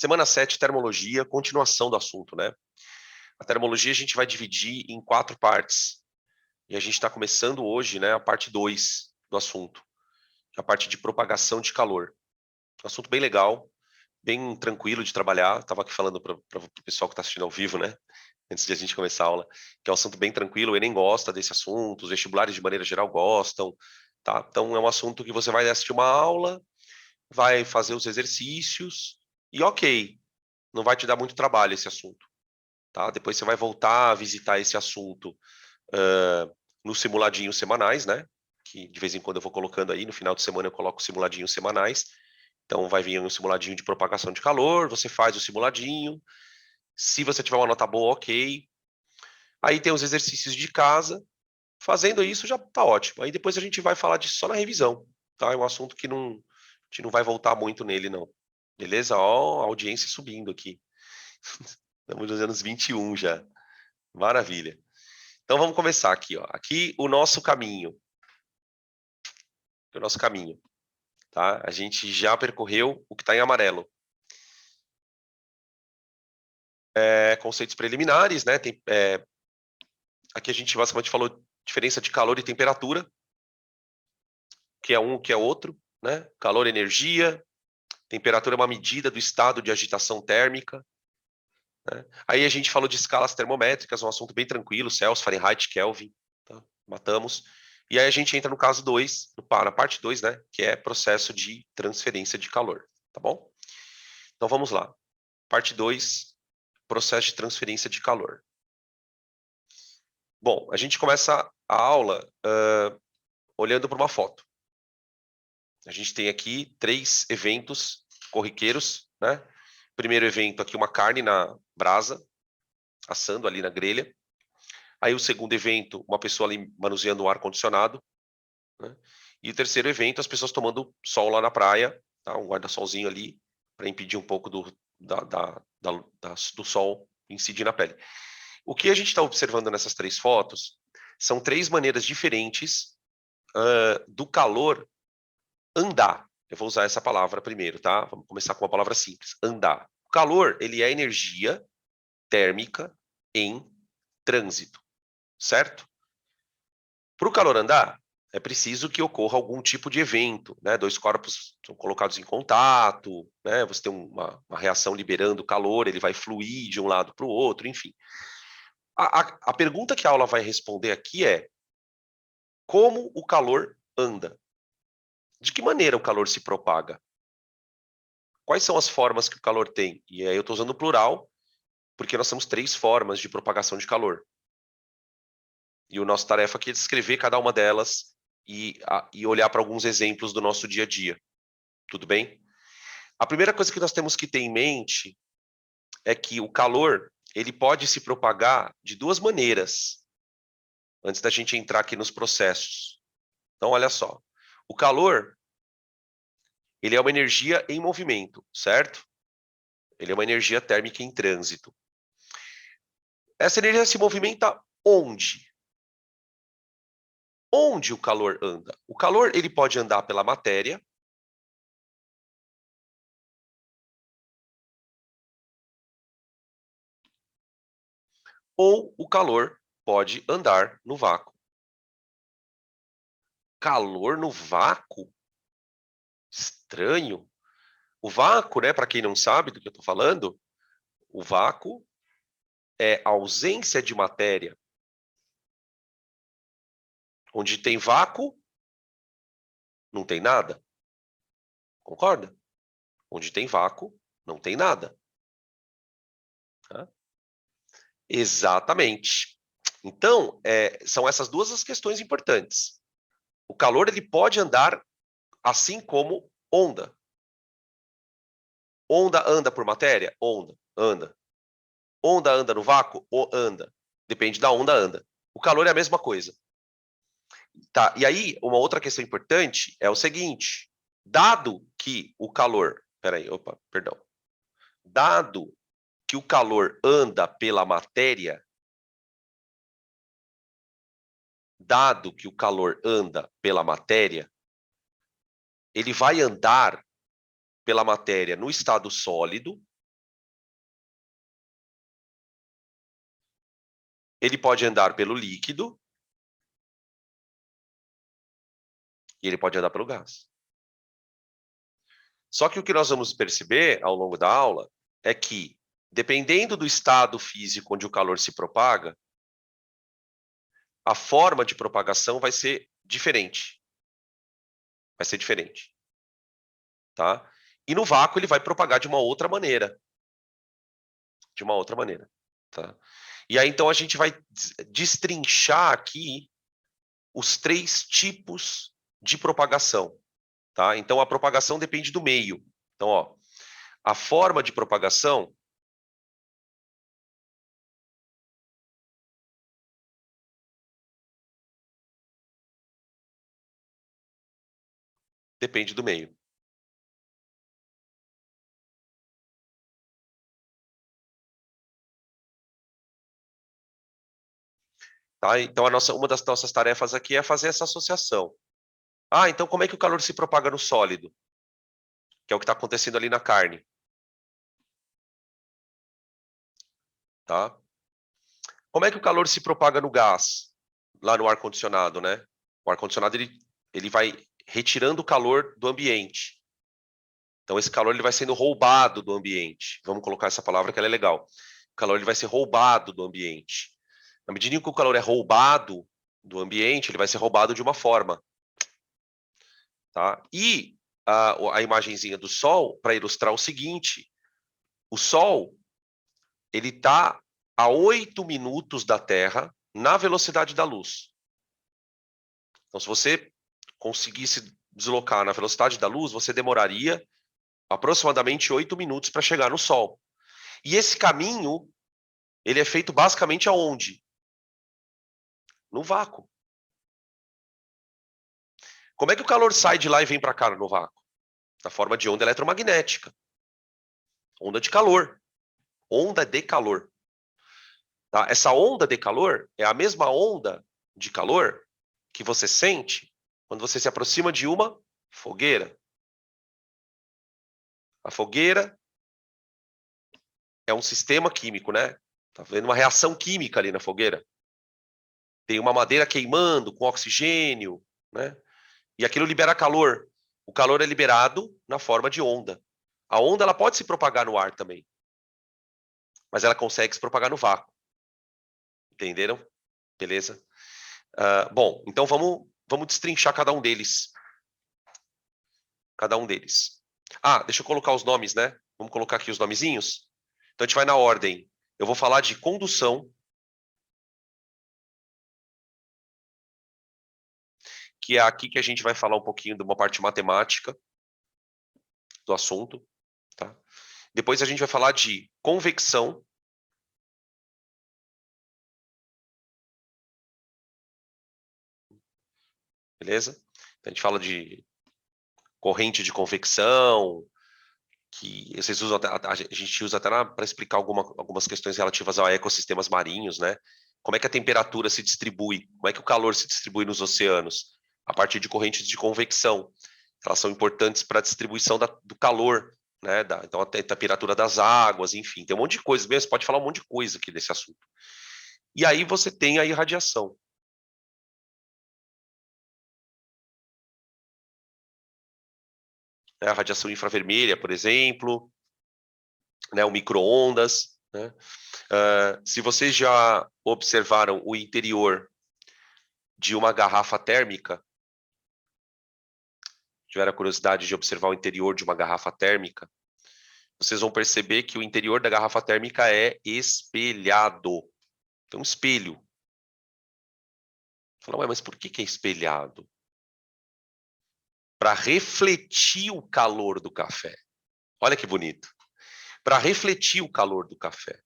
Semana 7, termologia, continuação do assunto, né? A termologia a gente vai dividir em 4 partes. E a gente está começando hoje, né, a parte 2 do assunto, que é a parte de propagação de calor. Um assunto bem legal, bem tranquilo de trabalhar. Estava aqui falando para o pessoal que está assistindo ao vivo, né? Antes de a gente começar a aula, que é um assunto bem tranquilo, o Enem gosta desse assunto, os vestibulares de maneira geral gostam, tá? Então é um assunto que você vai assistir uma aula, vai fazer os exercícios e ok, não vai te dar muito trabalho esse assunto, tá? Depois você vai voltar a visitar esse assunto nos simuladinhos semanais, né? Que de vez em quando eu vou colocando aí, no final de semana eu coloco simuladinhos semanais. Então vai vir um simuladinho de propagação de calor, você faz o simuladinho. Se você tiver uma nota boa, ok. Aí tem os exercícios de casa. Fazendo isso já tá ótimo. Aí depois a gente vai falar disso só na revisão, tá? É um assunto que não, a gente não vai voltar muito nele, não. Beleza? Ó, a audiência subindo aqui. Estamos nos anos 21 já. Maravilha. Então vamos começar aqui, ó. Aqui o nosso caminho. O nosso caminho, tá? A gente já percorreu o que está em amarelo. Conceitos preliminares, né? Aqui a gente basicamente falou diferença de calor e temperatura, que é um, que é outro, né? Calor, energia, temperatura é uma medida do estado de agitação térmica, né? Aí a gente falou de escalas termométricas, um assunto bem tranquilo, Celsius, Fahrenheit, Kelvin, tá? Matamos. E aí a gente entra no caso 2, na parte 2, né? Que é processo de transferência de calor, tá bom? Então vamos lá. Parte 2, processo de transferência de calor. Bom, a gente começa a aula olhando para uma foto. A gente tem aqui 3 eventos corriqueiros, né? Primeiro evento aqui, uma carne na brasa, assando ali na grelha. Aí o segundo evento, uma pessoa ali manuseando um ar-condicionado, né? E o terceiro evento, as pessoas tomando sol lá na praia, tá? Um guarda-solzinho ali, para impedir um pouco do sol incidir na pele. O que a gente está observando nessas 3 fotos são 3 maneiras diferentes do calor andar. Eu vou usar essa palavra primeiro, tá? Vamos começar com uma palavra simples, andar. O calor, ele é energia térmica em trânsito, certo? Para o calor andar, é preciso que ocorra algum tipo de evento, né? 2 corpos são colocados em contato, né? Você tem uma reação liberando calor, ele vai fluir de um lado para o outro, enfim. A pergunta que a aula vai responder aqui é: como o calor anda? De que maneira o calor se propaga? Quais são as formas que o calor tem? E aí eu estou usando o plural, porque nós temos 3 formas de propagação de calor. E a nossa tarefa aqui é descrever cada uma delas e olhar para alguns exemplos do nosso dia a dia. Tudo bem? A primeira coisa que nós temos que ter em mente é que o calor ele pode se propagar de 2 maneiras, antes da gente entrar aqui nos processos. Então, olha só. O calor, ele é uma energia em movimento, certo? Ele é uma energia térmica em trânsito. Essa energia se movimenta onde? Onde o calor anda? O calor ele pode andar pela matéria, ou o calor pode andar no vácuo. Calor no vácuo? Estranho. O vácuo, né, para quem não sabe do que eu estou falando, o vácuo é ausência de matéria. Onde tem vácuo, não tem nada. Concorda? Onde tem vácuo, não tem nada. Tá? Exatamente. Então, são essas 2 as questões importantes. O calor ele pode andar assim como onda. Onda anda por matéria? Onda, anda. Onda anda no vácuo? Anda. Depende da onda, anda. O calor é a mesma coisa. Tá, e aí, uma outra questão importante é o seguinte: dado que o calor. Peraí, opa, perdão. Dado que o calor anda pela matéria, dado que o calor anda pela matéria, ele vai andar pela matéria no estado sólido ele pode andar pelo líquido e ele pode andar pelo gás. Só que o que nós vamos perceber ao longo da aula é que, dependendo do estado físico onde o calor se propaga, a forma de propagação vai ser diferente. Vai ser diferente. Tá? E no vácuo ele vai propagar de uma outra maneira. De uma outra maneira. Tá? E aí, então, a gente vai destrinchar aqui os 3 tipos de propagação. Tá? Então, a propagação depende do meio. Então, ó, a forma de propagação depende do meio. Tá? Então, uma das nossas tarefas aqui é fazer essa associação. Ah, então como é que o calor se propaga no sólido? Que é o que está acontecendo ali na carne. Tá? Como é que o calor se propaga no gás? Lá no ar-condicionado, né? O ar-condicionado ele vai retirando o calor do ambiente. Então, esse calor ele vai sendo roubado do ambiente. Vamos colocar essa palavra que ela é legal. O calor ele vai ser roubado do ambiente. Na medida em que o calor é roubado do ambiente, ele vai ser roubado de uma forma. Tá? E a imagenzinha do Sol, para ilustrar o seguinte, o Sol ele está a 8 minutos da Terra na velocidade da luz. Então, se você conseguisse deslocar na velocidade da luz, você demoraria aproximadamente 8 minutos para chegar no Sol. E esse caminho, ele é feito basicamente aonde? No vácuo. Como é que o calor sai de lá e vem para cá no vácuo? Na forma de onda eletromagnética. Onda de calor. Onda de calor. Tá? Essa onda de calor é a mesma onda de calor que você sente quando você se aproxima de uma fogueira. A fogueira é um sistema químico, né? Tá vendo uma reação química ali na fogueira. Tem uma madeira queimando com oxigênio, né? E aquilo libera calor. O calor é liberado na forma de onda. A onda ela pode se propagar no ar também, mas ela consegue se propagar no vácuo. Entenderam? Beleza? Bom, então vamos destrinchar cada um deles. Cada um deles. Deixa eu colocar os nomes, né? Vamos colocar aqui os nomezinhos? Então a gente vai na ordem. Eu vou falar de condução, que é aqui que a gente vai falar um pouquinho de uma parte matemática do assunto. Tá? Depois a gente vai falar de convecção. Beleza? Então, a gente fala de corrente de convecção, que vocês usam a gente usa até para explicar algumas questões relativas a ecossistemas marinhos, né? Como é que a temperatura se distribui? Como é que o calor se distribui nos oceanos? A partir de correntes de convecção. Elas são importantes para a distribuição do calor, né? Então, a temperatura das águas, enfim. Tem um monte de coisa mesmo. Você pode falar um monte de coisa aqui desse assunto. E aí você tem a irradiação. A radiação infravermelha, por exemplo, né, o micro-ondas. Né? Se vocês já observaram o interior de uma garrafa térmica, tiveram a curiosidade de observar o interior de uma garrafa térmica, vocês vão perceber que o interior da garrafa térmica é espelhado. Tem um espelho. Fala, ué, mas por que é espelhado? Para refletir o calor do café. Olha que bonito. Para refletir o calor do café.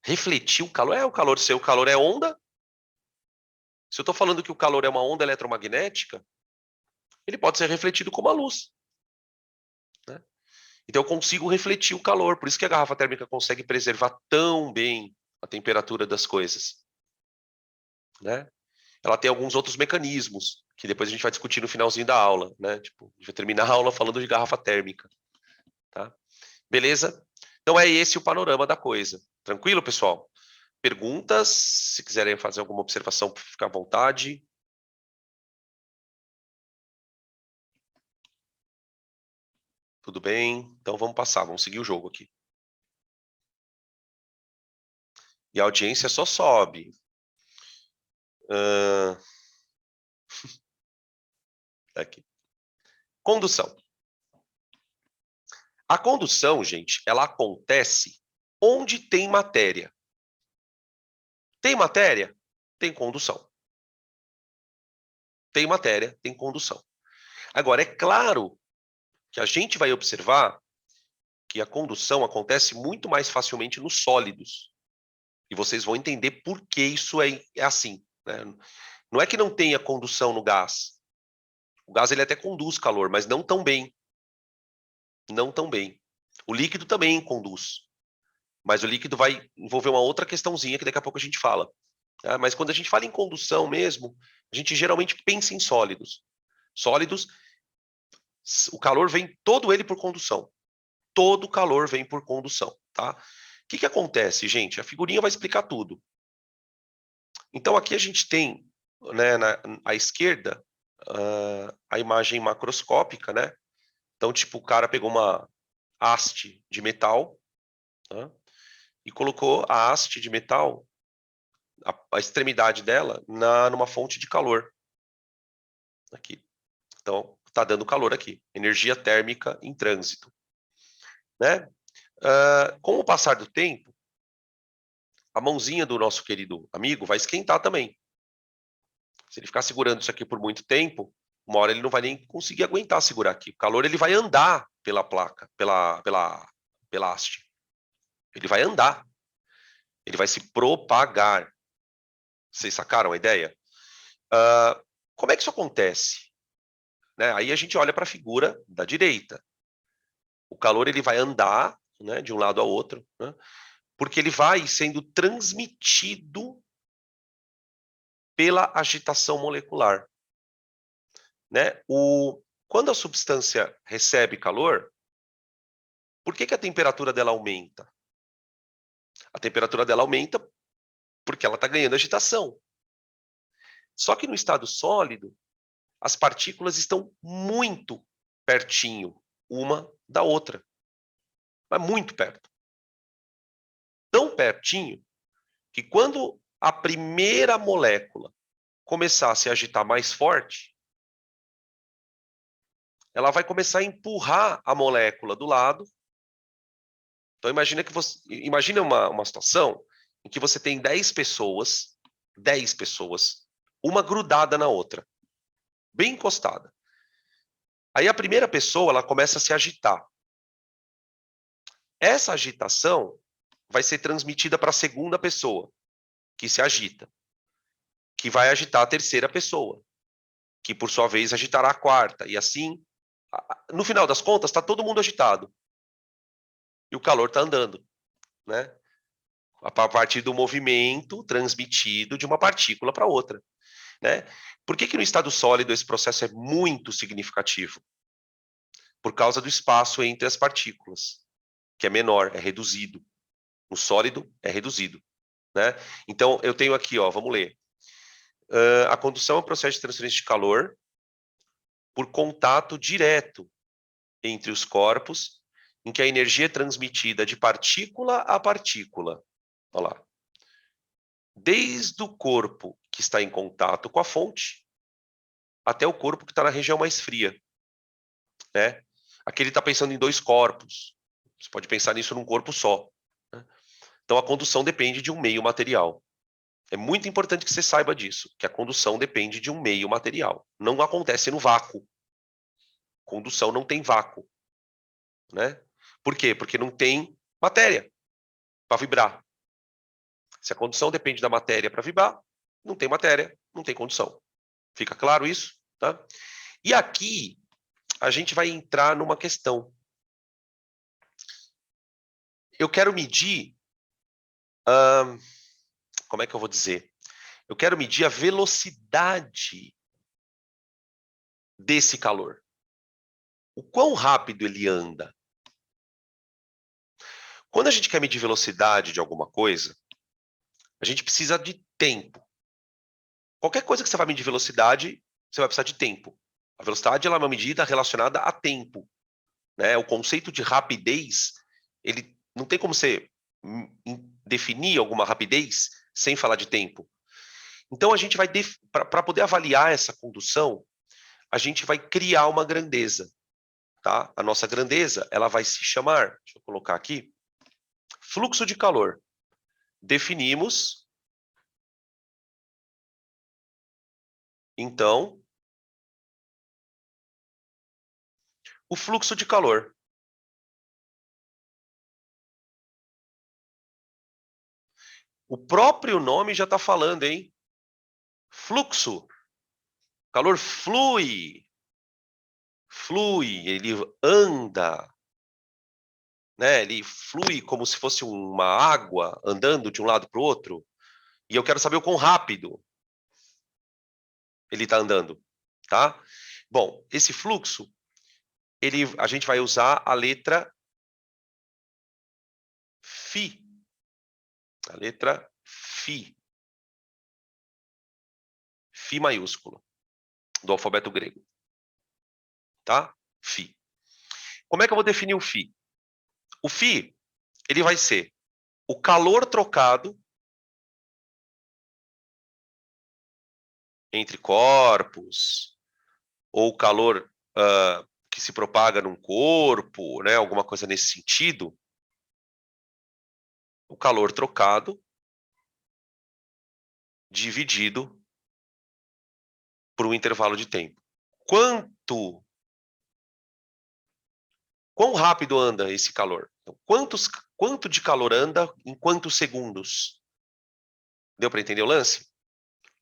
Refletir o calor? O calor, se o calor é onda, se eu estou falando que o calor é uma onda eletromagnética, ele pode ser refletido como a luz. Né? Então eu consigo refletir o calor, por isso que a garrafa térmica consegue preservar tão bem a temperatura das coisas. Né? Ela tem alguns outros mecanismos, que depois a gente vai discutir no finalzinho da aula. Né? Tipo, a gente vai terminar a aula falando de garrafa térmica. Tá? Beleza? Então é esse o panorama da coisa. Tranquilo, pessoal? Perguntas? Se quiserem fazer alguma observação, fica à vontade. Tudo bem? Então vamos passar, vamos seguir o jogo aqui. E a audiência só sobe. Aqui. Condução. A condução, gente, ela acontece onde tem matéria. Tem matéria? Tem condução. Tem matéria, tem condução. Agora, é claro que a gente vai observar que a condução acontece muito mais facilmente nos sólidos. E vocês vão entender por que isso é assim. Né? Não é que não tenha condução no gás. O gás ele até conduz calor, mas não tão bem. Não tão bem. O líquido também conduz. Mas o líquido vai envolver uma outra questãozinha que daqui a pouco a gente fala. Tá? Mas quando a gente fala em condução mesmo, a gente geralmente pensa em sólidos. Sólidos, o calor vem todo ele por condução. Todo o calor vem por condução, tá? O que acontece, gente? A figurinha vai explicar tudo. Então, aqui a gente tem, né, à esquerda, a imagem macroscópica, né? Então, tipo, o cara pegou uma haste de metal, tá? E colocou a haste de metal, a extremidade dela, numa fonte de calor. Aqui. Então, está dando calor aqui. Energia térmica em trânsito. Né? Com o passar do tempo, a mãozinha do nosso querido amigo vai esquentar também. Se ele ficar segurando isso aqui por muito tempo, uma hora ele não vai nem conseguir aguentar segurar aqui. O calor ele vai andar pela placa, pela haste. Ele vai andar. Ele vai se propagar. Vocês sacaram a ideia? Como é que isso acontece? Né? Aí a gente olha para a figura da direita. O calor ele vai andar, né, de um lado ao outro, né, porque ele vai sendo transmitido pela agitação molecular. Né? Quando a substância recebe calor, por que a temperatura dela aumenta? A temperatura dela aumenta porque ela está ganhando agitação. Só que no estado sólido, as partículas estão muito pertinho uma da outra. Mas muito perto. Tão pertinho que quando a primeira molécula começar a se agitar mais forte, ela vai começar a empurrar a molécula do lado. Então imagina uma situação em que você tem 10 pessoas, uma grudada na outra, bem encostada. Aí a primeira pessoa, ela começa a se agitar. Essa agitação vai ser transmitida para a segunda pessoa, que se agita, que vai agitar a terceira pessoa, que por sua vez agitará a quarta, e assim, no final das contas, está todo mundo agitado. E o calor está andando, né? A partir do movimento transmitido de uma partícula para outra. Né? Por que no estado sólido esse processo é muito significativo? Por causa do espaço entre as partículas, que é menor, é reduzido. No sólido, é reduzido. Né? Então, eu tenho aqui, ó, vamos ler. A condução é um processo de transferência de calor por contato direto entre os corpos, em que a energia é transmitida de partícula a partícula. Olha lá. Desde o corpo que está em contato com a fonte, até o corpo que está na região mais fria. Né? Aqui ele está pensando em dois corpos. Você pode pensar nisso num corpo só. Né? Então, a condução depende de um meio material. É muito importante que você saiba disso, que a condução depende de um meio material. Não acontece no vácuo. Condução não tem vácuo. Né? Por quê? Porque não tem matéria para vibrar. Se a condução depende da matéria para vibrar, não tem matéria, não tem condução. Fica claro isso? Tá? E aqui, a gente vai entrar numa questão. Eu quero medir... como é que eu vou dizer? Eu quero medir a velocidade desse calor. O quão rápido ele anda. Quando a gente quer medir velocidade de alguma coisa, A gente precisa de tempo. Qualquer coisa que você vai medir velocidade, você vai precisar de tempo. A velocidade ela é uma medida relacionada a tempo, né? O conceito de rapidez, ele não tem como você definir alguma rapidez sem falar de tempo. Então a gente vai, para poder avaliar essa condução, a gente vai criar uma grandeza, tá? A nossa grandeza, ela vai se chamar, deixa eu colocar aqui, fluxo de calor. Definimos, então, o fluxo de calor. O próprio nome já está falando, hein? Fluxo. Calor flui. Flui, ele anda, né? Ele flui como se fosse uma água andando de um lado para o outro. E eu quero saber o quão rápido ele está andando, tá? Bom, esse fluxo, a gente vai usar a letra Φ. A letra Φ. Φ maiúsculo, do alfabeto grego. Tá? Φ. Como é que eu vou definir o Φ? O Φ, ele vai ser o calor trocado entre corpos, ou o calor que se propaga num corpo, né? Alguma coisa nesse sentido. O calor trocado dividido por um intervalo de tempo. Quão rápido anda esse calor? Então, quanto de calor anda em quantos segundos? Deu para entender o lance?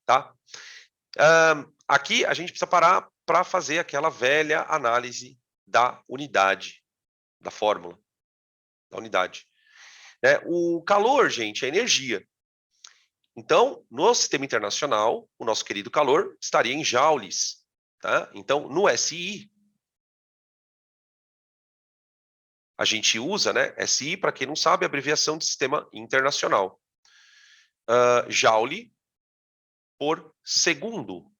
Tá? Aqui a gente precisa parar para fazer aquela velha análise da unidade, da fórmula, da unidade. O calor, gente, é energia. Então, no sistema internacional, o nosso querido calor estaria em joules. Tá? Então, no SI, a gente usa, né? SI, para quem não sabe, é a abreviação de sistema internacional. Joule por segundo.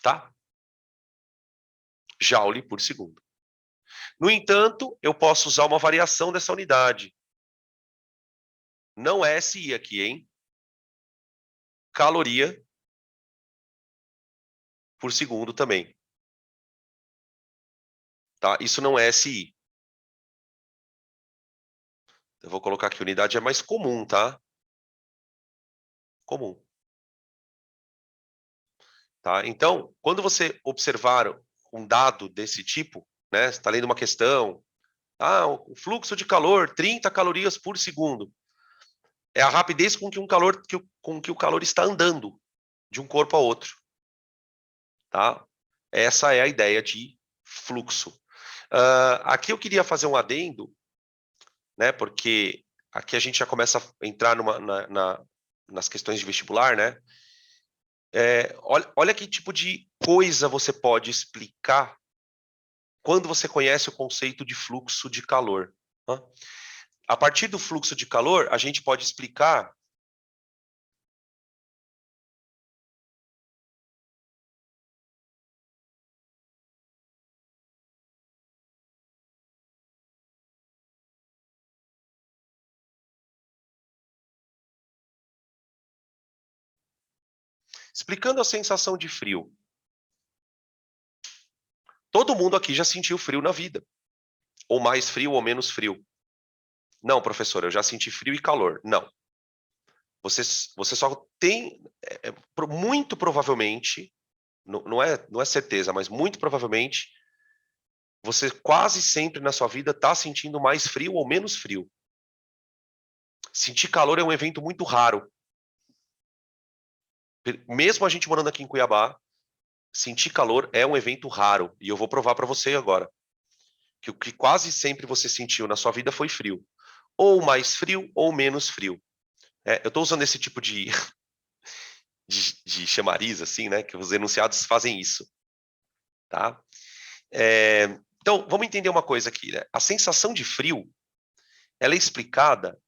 Tá? Joule por segundo. No entanto, eu posso usar uma variação dessa unidade. Não é SI aqui, hein? Caloria por segundo também. Tá? Isso não é SI. Eu vou colocar aqui, unidade é mais comum, tá? Comum. Tá? Então, quando você observar um dado desse tipo, né? Você está lendo uma questão, o fluxo de calor, 30 calorias por segundo. É a rapidez com que com que o calor está andando de um corpo a outro. Tá? Essa é a ideia de fluxo. Aqui eu queria fazer um adendo, né? Porque aqui a gente já começa a entrar nas questões de vestibular, né? Olha que tipo de coisa você pode explicar quando você conhece o conceito de fluxo de calor. Né? A partir do fluxo de calor, a gente pode explicar explicando a sensação de frio. Todo mundo aqui já sentiu frio na vida. Ou mais frio ou menos frio. Não, professor, eu já senti frio e calor. Não. Você só tem, muito provavelmente, não é certeza, mas muito provavelmente, você quase sempre na sua vida está sentindo mais frio ou menos frio. Sentir calor é um evento muito raro. Mesmo a gente morando aqui em Cuiabá, sentir calor é um evento raro. E eu vou provar para você agora. Que o que quase sempre você sentiu na sua vida foi frio. Ou mais frio ou menos frio. Eu estou usando esse tipo de chamariz, assim, né? Que os enunciados fazem isso. Tá? Então, vamos entender uma coisa aqui. Né? A sensação de frio, ela é explicada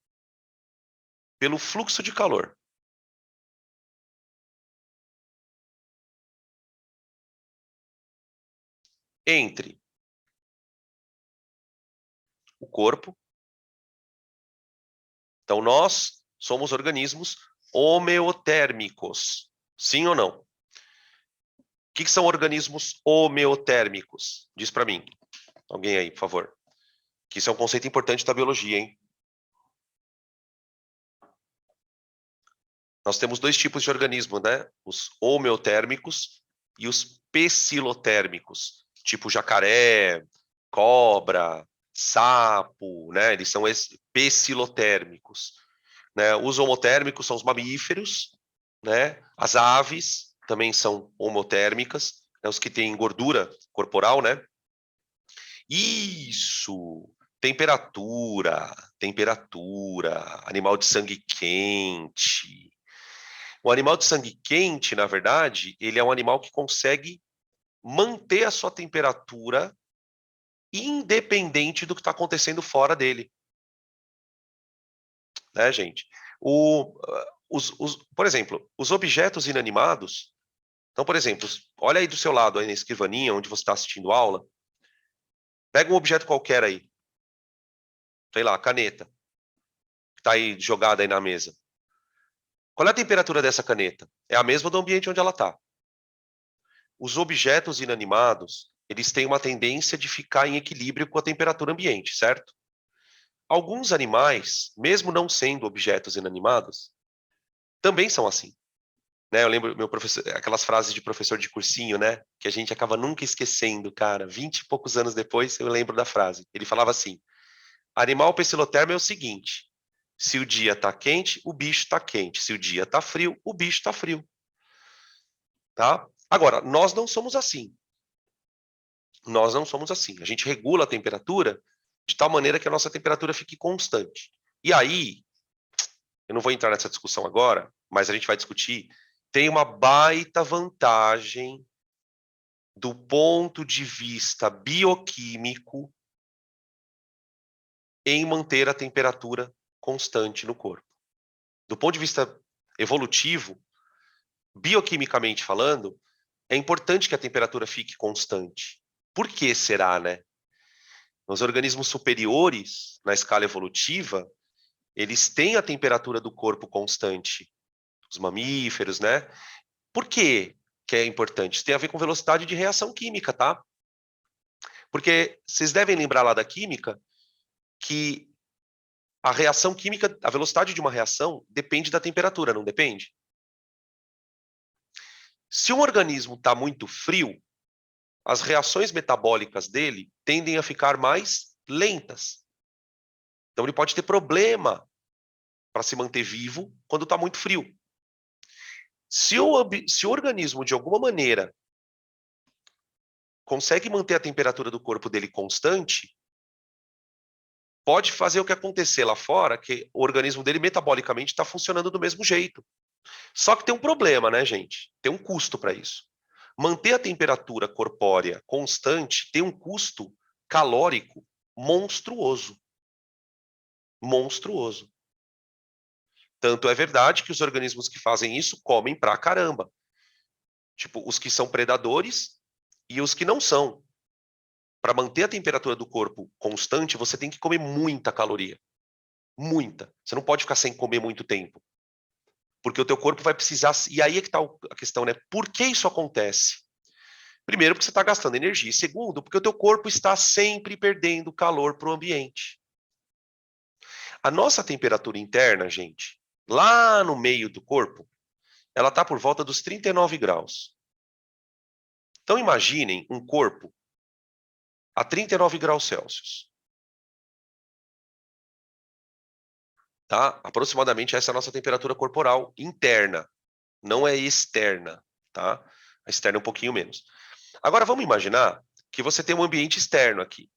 pelo fluxo de calor. Entre o corpo. Então, nós somos organismos homeotérmicos. Sim ou não? O que são organismos homeotérmicos? Diz para mim. Alguém aí, por favor. Que isso é um conceito importante da biologia, hein? Nós temos dois tipos de organismo, né? Os homeotérmicos e os pecilotérmicos, tipo jacaré, cobra, sapo, né? Eles são pecilotérmicos, né? Os homotérmicos são os mamíferos, né? As aves também são homotérmicas, né? Os que têm gordura corporal, né? Isso! Temperatura, animal de sangue quente. O animal de sangue quente, na verdade, ele é um animal que consegue manter a sua temperatura independente do que está acontecendo fora dele. Né, gente? Por exemplo, os objetos inanimados. Então, por exemplo, olha aí do seu lado, aí na escrivaninha, onde você está assistindo aula. Pega um objeto qualquer aí. Sei lá, caneta. Que está aí jogada aí na mesa. Qual é a temperatura dessa caneta? É a mesma do ambiente onde ela está. Os objetos inanimados, eles têm uma tendência de ficar em equilíbrio com a temperatura ambiente, certo? Alguns animais, mesmo não sendo objetos inanimados, também são assim. Né? Eu lembro meu professor, aquelas frases de professor de cursinho, né? Que a gente acaba nunca esquecendo, cara. 20 e poucos anos depois, eu lembro da frase. Ele falava assim: animal pecilotermo é o seguinte: se o dia tá quente, o bicho tá quente. Se o dia tá frio, o bicho tá frio. Tá? Agora, nós não somos assim. Nós não somos assim. A gente regula a temperatura de tal maneira que a nossa temperatura fique constante. E aí, eu não vou entrar nessa discussão agora, mas a gente vai discutir. Tem uma baita vantagem do ponto de vista bioquímico em manter a temperatura constante no corpo. Do ponto de vista evolutivo, bioquimicamente falando, é importante que a temperatura fique constante. Por que será, né? Nos organismos superiores, na escala evolutiva, eles têm a temperatura do corpo constante. Os mamíferos, né? Por quê que é importante? Isso tem a ver com velocidade de reação química, tá? Porque vocês devem lembrar lá da química que a reação química, a velocidade de uma reação depende da temperatura, não depende? Se um organismo está muito frio, as reações metabólicas dele tendem a ficar mais lentas. Então ele pode ter problema para se manter vivo quando está muito frio. Se o organismo, de alguma maneira, consegue manter a temperatura do corpo dele constante, pode fazer o que acontecer lá fora, que o organismo dele metabolicamente está funcionando do mesmo jeito. Só que tem um problema, né, gente? Tem um custo para isso. Manter a temperatura corpórea constante tem um custo calórico monstruoso. Monstruoso. Tanto é verdade que os organismos que fazem isso comem pra caramba. Tipo, os que são predadores e os que não são. Para manter a temperatura do corpo constante, você tem que comer muita caloria. Muita. Você não pode ficar sem comer muito tempo. Porque o teu corpo vai precisar... E aí é que está a questão, né? Por que isso acontece? Primeiro, porque você está gastando energia. E segundo, porque o teu corpo está sempre perdendo calor para o ambiente. A nossa temperatura interna, gente, lá no meio do corpo, ela está por volta dos 39 graus. Então, imaginem um corpo a 39 graus Celsius. Tá? Aproximadamente essa é a nossa temperatura corporal interna, não é externa. Tá? A externa é um pouquinho menos. Agora, vamos imaginar que você tem um ambiente externo aqui.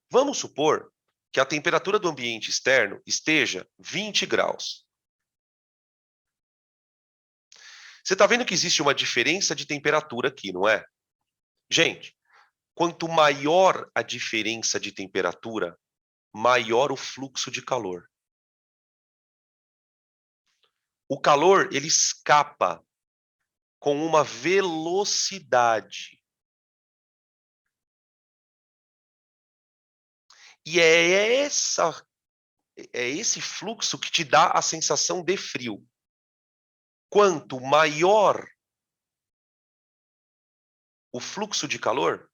Vamos supor que a temperatura do ambiente externo esteja 20 graus. Você está vendo que existe uma diferença de temperatura aqui, não é? Gente, quanto maior a diferença de temperatura, maior o fluxo de calor. O calor, ele escapa com uma velocidade. E é esse fluxo que te dá a sensação de frio. Quanto maior o fluxo de calor,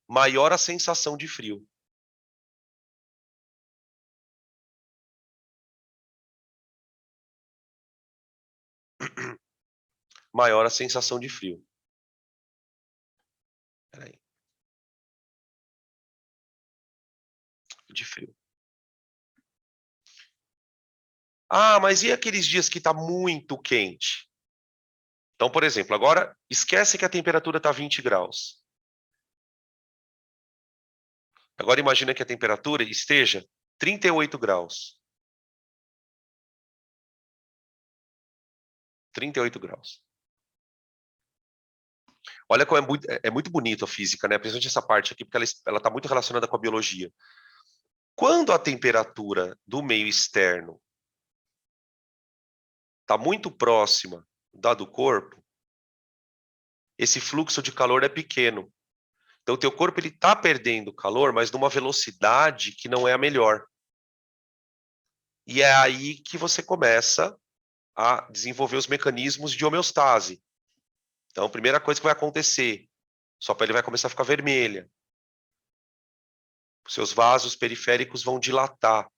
maior a sensação de frio. Maior a sensação de frio. Peraí. De frio. Ah, mas e aqueles dias que está muito quente? Então, por exemplo, agora esquece que a temperatura está 20 graus. Agora imagina que a temperatura esteja 38 graus. 38 graus. Olha como é muito bonito a física, né? Principalmente essa parte aqui, porque ela está muito relacionada com a biologia. Quando a temperatura do meio externo está muito próxima da do corpo, esse fluxo de calor é pequeno. Então, o teu corpo está perdendo calor, mas numa velocidade que não é a melhor. E é aí que você começa a desenvolver os mecanismos de homeostase. Então, a primeira coisa que vai acontecer, sua pele vai começar a ficar vermelha. Os seus vasos periféricos vão dilatar.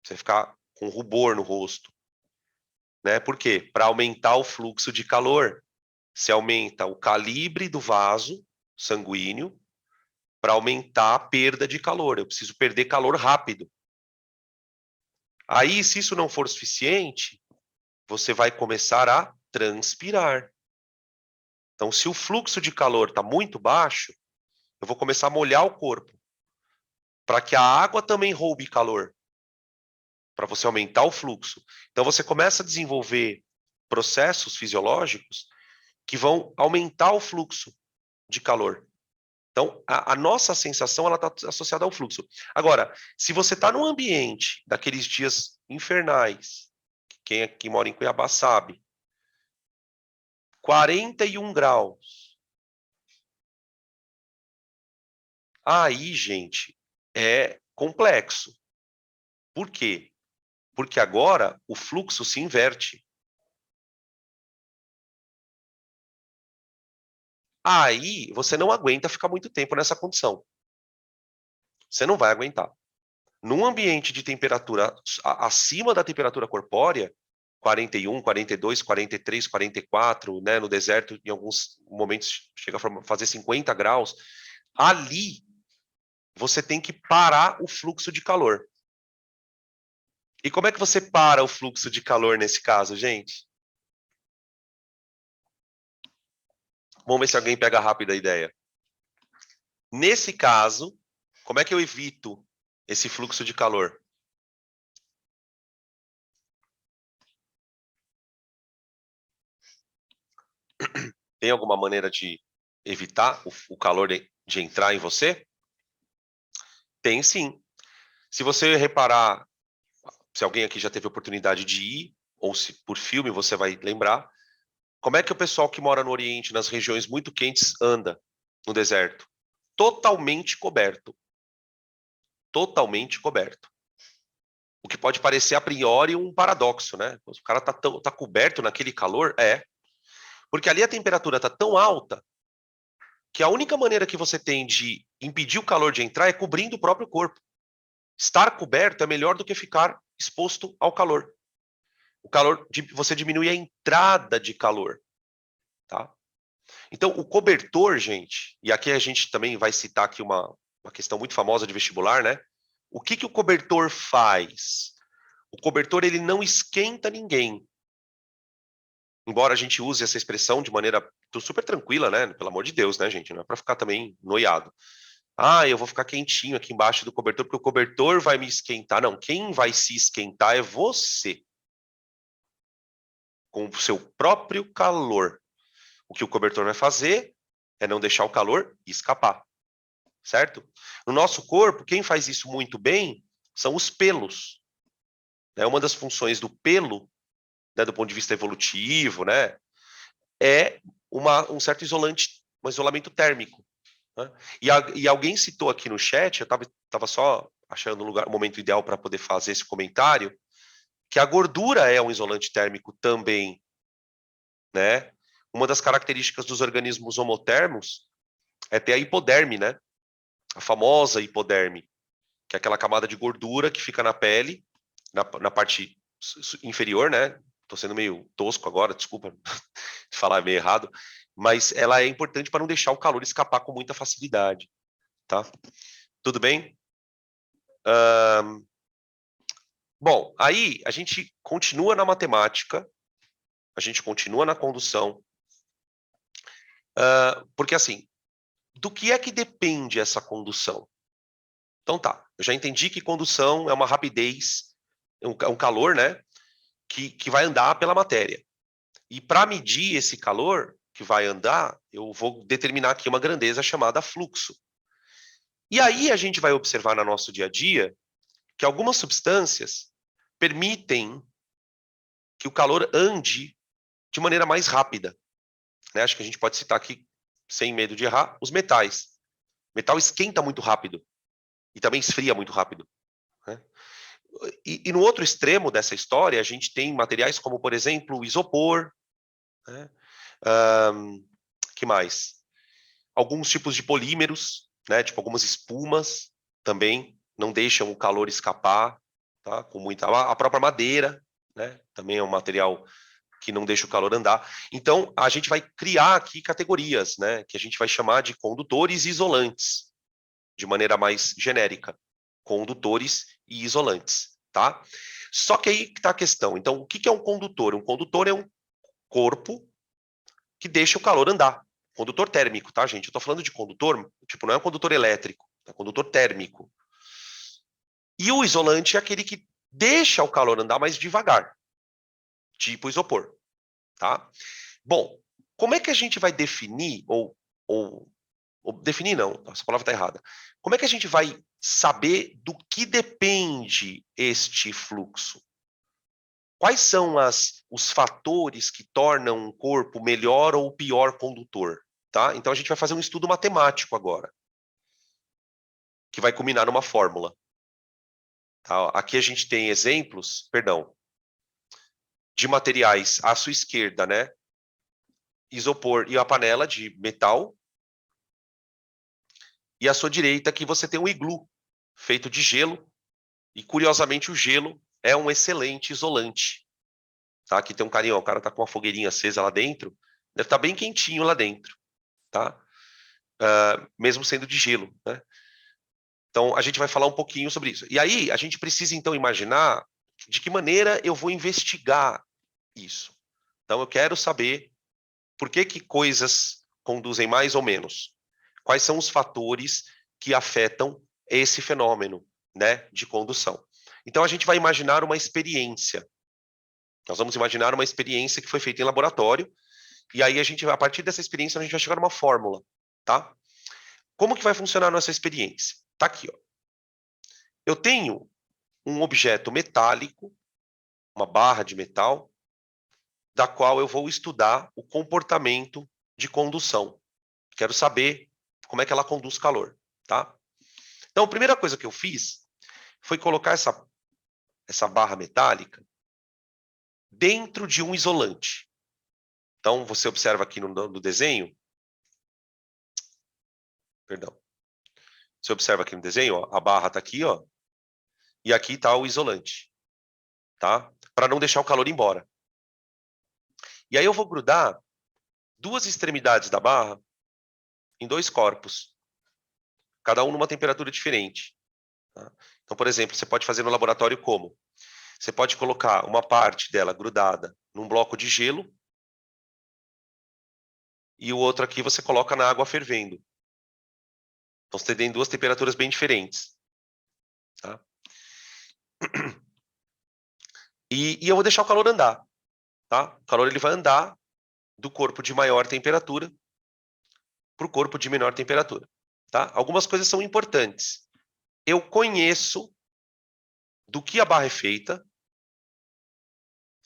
Você vai ficar com rubor no rosto. Né? Por quê? Para aumentar o fluxo de calor, você aumenta o calibre do vaso sanguíneo para aumentar a perda de calor. Eu preciso perder calor rápido. Aí, se isso não for suficiente, você vai começar a transpirar. Então, se o fluxo de calor está muito baixo, eu vou começar a molhar o corpo, para que a água também roube calor, para você aumentar o fluxo. Então, você começa a desenvolver processos fisiológicos que vão aumentar o fluxo de calor. Então, a nossa sensação ela está associada ao fluxo. Agora, se você está num ambiente daqueles dias infernais, quem aqui mora em Cuiabá sabe, 41 graus. Aí, gente, é complexo. Por quê? Porque agora o fluxo se inverte. Aí você não aguenta ficar muito tempo nessa condição. Você não vai aguentar. Num ambiente de temperatura acima da temperatura corpórea, 41, 42, 43, 44, né, no deserto, em alguns momentos chega a fazer 50 graus, ali você tem que parar o fluxo de calor. E como é que você para o fluxo de calor nesse caso, gente? Vamos ver se alguém pega rápido a ideia. Nesse caso, como é que eu evito esse fluxo de calor? Tem alguma maneira de evitar o calor de entrar em você? Tem sim. Se você reparar, se alguém aqui já teve oportunidade de ir, ou se por filme você vai lembrar, como é que o pessoal que mora no Oriente, nas regiões muito quentes, anda no deserto? Totalmente coberto. Totalmente coberto. O que pode parecer a priori um paradoxo, né? O cara tá coberto naquele calor? É. Porque ali a temperatura está tão alta que a única maneira que você tem de impedir o calor de entrar é cobrindo o próprio corpo. Estar coberto é melhor do que ficar exposto ao calor. O calor, você diminui a entrada de calor, tá? Então, o cobertor, gente, e aqui a gente também vai citar aqui uma questão muito famosa de vestibular, né? O que o cobertor faz? O cobertor, ele não esquenta ninguém. Embora a gente use essa expressão de maneira super tranquila, né? Pelo amor de Deus, né, gente? Não é para ficar também noiado. Ah, eu vou ficar quentinho aqui embaixo do cobertor, porque o cobertor vai me esquentar. Não, quem vai se esquentar é você. Com o seu próprio calor. O que o cobertor vai fazer é não deixar o calor escapar. Certo? No nosso corpo, quem faz isso muito bem são os pelos. né? Uma das funções do pelo, né, do ponto de vista evolutivo, né, é um certo isolante, um isolamento térmico, né? E alguém citou aqui no chat, eu estava só achando um momento ideal para poder fazer esse comentário, que a gordura é um isolante térmico também, né? Uma das características dos organismos homotermos é ter a hipoderme, né? A famosa hipoderme, que é aquela camada de gordura que fica na pele, na parte inferior, né? Tô sendo meio tosco agora, desculpa falar meio errado, mas ela é importante para não deixar o calor escapar com muita facilidade, tá? Tudo bem? Bom, aí a gente continua na matemática, a gente continua na condução, porque assim, do que é que depende essa condução? Então tá, eu já entendi que condução é uma rapidez, um calor, né, que vai andar pela matéria. E para medir esse calor que vai andar, eu vou determinar aqui uma grandeza chamada fluxo. E aí a gente vai observar no nosso dia a dia que algumas substâncias permitem que o calor ande de maneira mais rápida, né? Acho que a gente pode citar aqui, sem medo de errar, os metais. O metal esquenta muito rápido e também esfria muito rápido, né? E no outro extremo dessa história, a gente tem materiais como, por exemplo, o isopor, né? Que mais? Alguns tipos de polímeros, né? Tipo algumas espumas também não deixam o calor escapar, tá? Com muita a própria madeira, né? Também é um material que não deixa o calor andar. Então a gente vai criar aqui categorias, né? Que a gente vai chamar de condutores e isolantes, de maneira mais genérica, condutores e isolantes, tá? Só que aí que está a questão. Então, o que é um condutor? Um condutor é um corpo que deixa o calor andar. Condutor térmico, tá, gente? Eu tô falando de condutor, tipo, não é um condutor elétrico, é um condutor térmico. E o isolante é aquele que deixa o calor andar mais devagar, tipo isopor, tá? Bom, como é que a gente vai definir, ou definir não, essa palavra está errada. Como é que a gente vai saber do que depende este fluxo? Quais são os fatores que tornam um corpo melhor ou pior condutor? Tá? Então a gente vai fazer um estudo matemático agora, que vai culminar numa fórmula. Tá? Aqui a gente tem exemplos, perdão, de materiais à sua esquerda, né? Isopor e a panela de metal. E à sua direita aqui você tem um iglu, feito de gelo. E curiosamente o gelo é um excelente isolante. Tá? Aqui tem um carinho, ó, o cara tá com uma fogueirinha acesa lá dentro. Deve estar bem quentinho lá dentro. Tá? Mesmo sendo de gelo, né? Então, a gente vai falar um pouquinho sobre isso. E aí, a gente precisa, então, imaginar de que maneira eu vou investigar isso. Então, eu quero saber por que coisas conduzem mais ou menos. Quais são os fatores que afetam esse fenômeno, né, de condução. Então, a gente vai imaginar uma experiência. Nós vamos imaginar uma experiência que foi feita em laboratório, e aí a partir dessa experiência, a gente vai chegar numa fórmula, tá? Como que vai funcionar a nossa experiência? Tá aqui, ó. Eu tenho um objeto metálico, uma barra de metal, da qual eu vou estudar o comportamento de condução. Quero saber como é que ela conduz calor, tá? Então, a primeira coisa que eu fiz foi colocar essa barra metálica dentro de um isolante. Então, você observa aqui no desenho, perdão, você observa aqui no desenho, ó, a barra está aqui, ó, e aqui está o isolante, tá? Para não deixar o calor embora. E aí eu vou grudar duas extremidades da barra em dois corpos, cada um numa temperatura diferente. Tá? Então, por exemplo, você pode fazer no laboratório como? Você pode colocar uma parte dela grudada num bloco de gelo e o outro aqui você coloca na água fervendo. Então, você tem duas temperaturas bem diferentes. Tá? E eu vou deixar o calor andar. Tá? O calor ele vai andar do corpo de maior temperatura para o corpo de menor temperatura. Tá? Algumas coisas são importantes. Eu conheço do que a barra é feita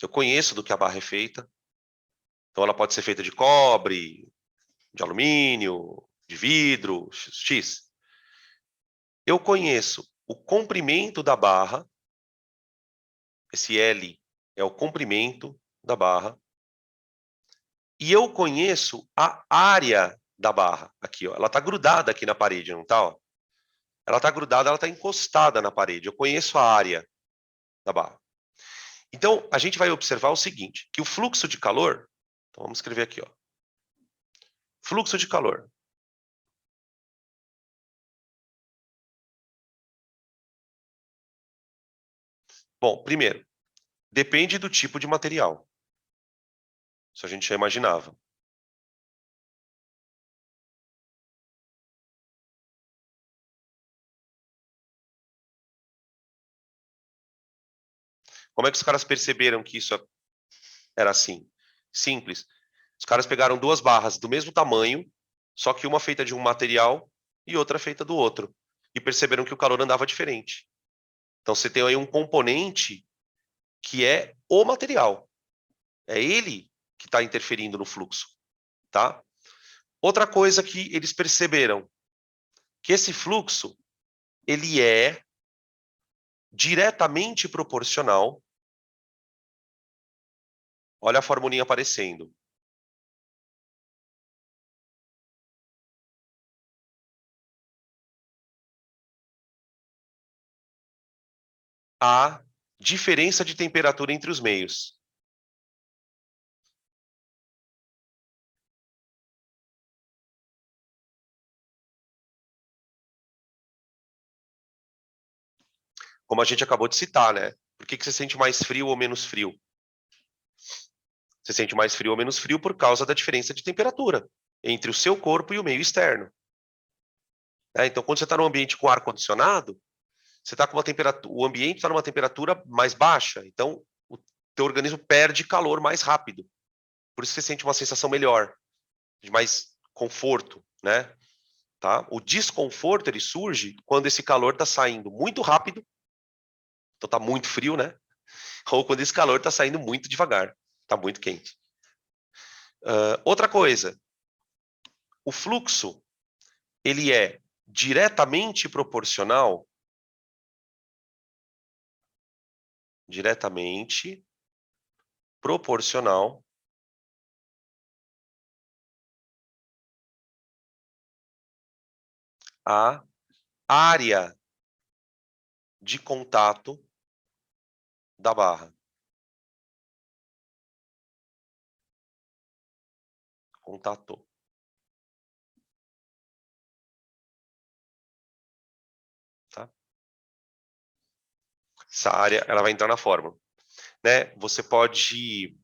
Eu conheço do que a barra é feita. Então, ela pode ser feita de cobre, de alumínio, de vidro, X. Eu conheço o comprimento da barra. Esse L é o comprimento da barra. E eu conheço a área da barra. Aqui, ó. Ela está grudada aqui na parede, não está? Ela está grudada, ela está encostada na parede. Eu conheço a área da barra. Então, a gente vai observar o seguinte, que o fluxo de calor... Então, vamos escrever aqui, ó. Fluxo de calor. Bom, primeiro, depende do tipo de material. Isso a gente já imaginava. Como é que os caras perceberam que isso era assim? Simples. Os caras pegaram duas barras do mesmo tamanho, só que uma feita de um material e outra feita do outro. E perceberam que o calor andava diferente. Então você tem aí um componente que é o material. É ele que está interferindo no fluxo, tá? Outra coisa que eles perceberam, que esse fluxo, ele é diretamente proporcional. Olha a formulinha aparecendo. A diferença de temperatura entre os meios. Como a gente acabou de citar, né? Por que você sente mais frio ou menos frio? Você sente mais frio ou menos frio por causa da diferença de temperatura entre o seu corpo e o meio externo. Então, quando você está num ambiente com ar-condicionado, você está com uma temperatura, o ambiente está numa temperatura mais baixa, então o teu organismo perde calor mais rápido. Por isso você sente uma sensação melhor, de mais conforto, né? Tá? O desconforto ele surge quando esse calor está saindo muito rápido, então está muito frio, né? Ou quando esse calor está saindo muito devagar, está muito quente. Outra coisa, o fluxo ele é diretamente proporcional à área de contato da barra. Contato. Tá? Essa área ela vai entrar na fórmula. Né? Você pode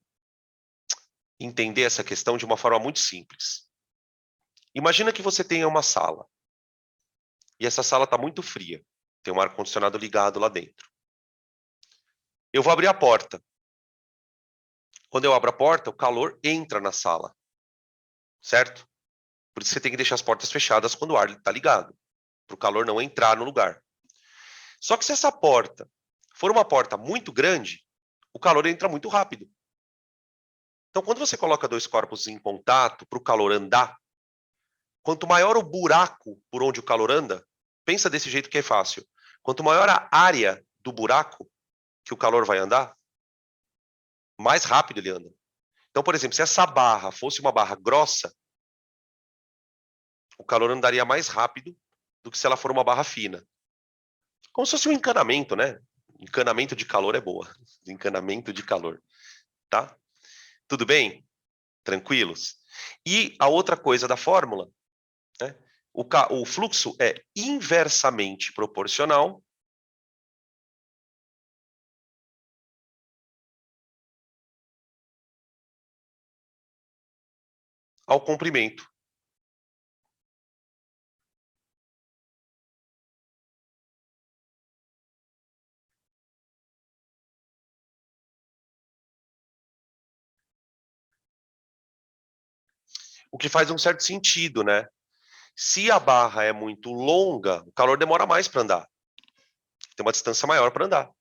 entender essa questão de uma forma muito simples. Imagina que você tenha uma sala. E essa sala está muito fria. Tem um ar-condicionado ligado lá dentro. Eu vou abrir a porta. Quando eu abro a porta, o calor entra na sala. Certo? Por isso você tem que deixar as portas fechadas quando o ar está ligado. Para o calor não entrar no lugar. Só que se essa porta for uma porta muito grande, o calor entra muito rápido. Então, quando você coloca dois corpos em contato para o calor andar, quanto maior o buraco por onde o calor anda, pensa desse jeito que é fácil. Quanto maior a área do buraco que o calor vai andar, mais rápido ele anda. Então, por exemplo, se essa barra fosse uma barra grossa, o calor andaria mais rápido do que se ela for uma barra fina. Como se fosse um encanamento, né? Encanamento de calor é boa. Encanamento de calor, tá? Tudo bem? Tranquilos? E a outra coisa da fórmula, né? O fluxo é inversamente proporcional ao comprimento. O que faz um certo sentido, né? Se a barra é muito longa, o calor demora mais para andar. Tem uma distância maior para andar.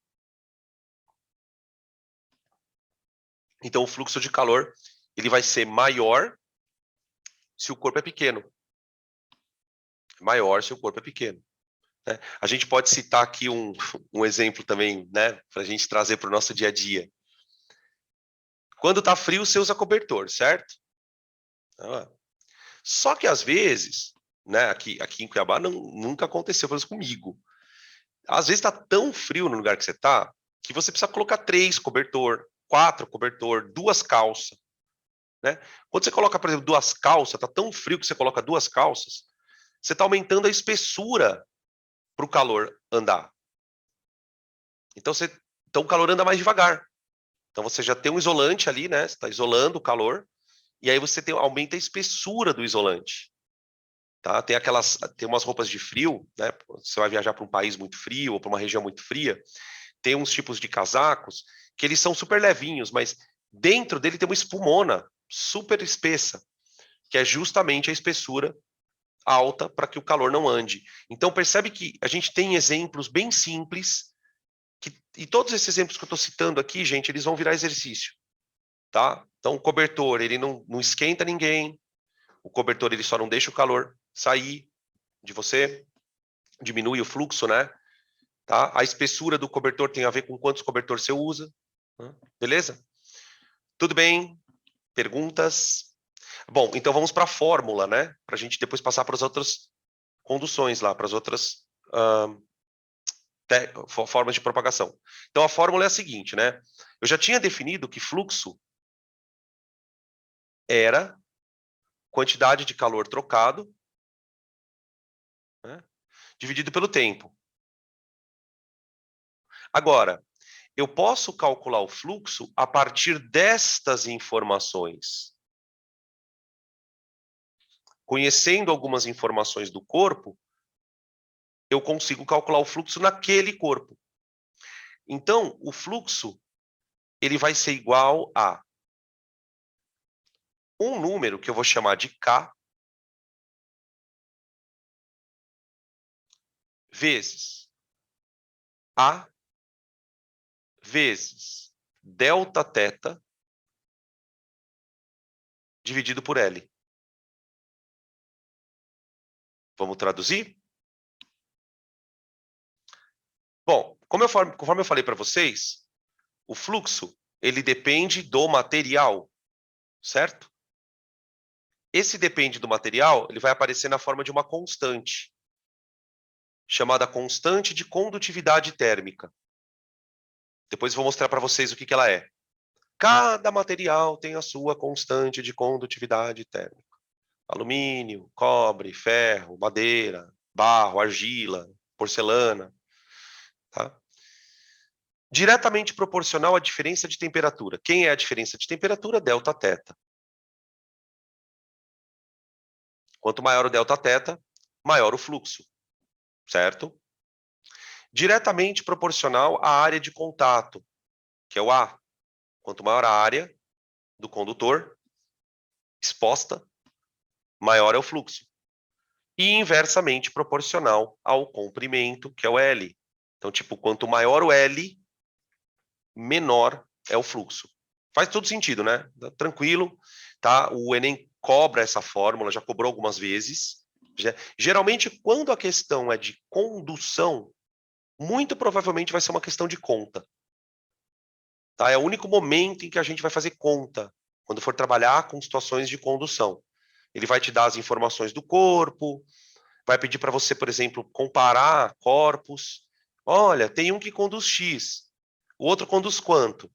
Então, o fluxo de calor ele vai ser maior se o corpo é pequeno. Maior se o corpo é pequeno. Né? A gente pode citar aqui um exemplo também, né, para a gente trazer para o nosso dia a dia. Quando está frio, você usa cobertor, certo? Só que às vezes, né, aqui em Cuiabá nunca aconteceu isso comigo. Às vezes está tão frio no lugar que você está que você precisa colocar 3 cobertor, 4 cobertor, 2 calças. Né? Quando você coloca, por exemplo, 2 calças, está tão frio que você coloca 2 calças, você está aumentando a espessura para o calor andar. Então, então o calor anda mais devagar. Então você já tem um isolante ali, né? Você está isolando o calor, e aí você aumenta a espessura do isolante. Tá? Tem umas roupas de frio, né? Você vai viajar para um país muito frio ou para uma região muito fria, tem uns tipos de casacos que eles são super levinhos, mas dentro dele tem uma espumona super espessa, que é justamente a espessura alta para que o calor não ande. Então percebe que a gente tem exemplos bem simples, e todos esses exemplos que eu estou citando aqui, gente, eles vão virar exercício. Tá? Então o cobertor ele não esquenta ninguém, o cobertor ele só não deixa o calor sair de você, diminui o fluxo, né? Tá? A espessura do cobertor tem a ver com quantos cobertor você usa, né? Beleza? Tudo bem? Perguntas? Bom, então vamos para a fórmula, né? Para a gente depois passar para as outras conduções lá, para as outras formas de propagação. Então a fórmula é a seguinte, né? Eu já tinha definido que fluxo era quantidade de calor trocado, né, dividido pelo tempo. Agora, eu posso calcular o fluxo a partir destas informações. Conhecendo algumas informações do corpo, eu consigo calcular o fluxo naquele corpo. Então, o fluxo ele vai ser igual a um número que eu vou chamar de K vezes A vezes delta teta dividido por L. Vamos traduzir? Bom, conforme eu falei para vocês, o fluxo ele depende do material, certo? Esse depende do material, ele vai aparecer na forma de uma constante, chamada constante de condutividade térmica. Depois vou mostrar para vocês o que ela é. Cada material tem a sua constante de condutividade térmica. Alumínio, cobre, ferro, madeira, barro, argila, porcelana. Tá? Diretamente proporcional à diferença de temperatura. Quem é a diferença de temperatura? Delta teta. Quanto maior o delta teta, maior o fluxo, certo? Diretamente proporcional à área de contato, que é o A. Quanto maior a área do condutor exposta, maior é o fluxo. E inversamente proporcional ao comprimento, que é o L. Então, tipo, quanto maior o L, menor é o fluxo. Faz todo sentido, né? Tranquilo, tá? O Enem cobra essa fórmula, já cobrou algumas vezes. Geralmente, quando a questão é de condução, muito provavelmente vai ser uma questão de conta. Tá? É o único momento em que a gente vai fazer conta, quando for trabalhar com situações de condução. Ele vai te dar as informações do corpo, vai pedir para você, por exemplo, comparar corpos. Olha, tem um que conduz X, o outro conduz quanto?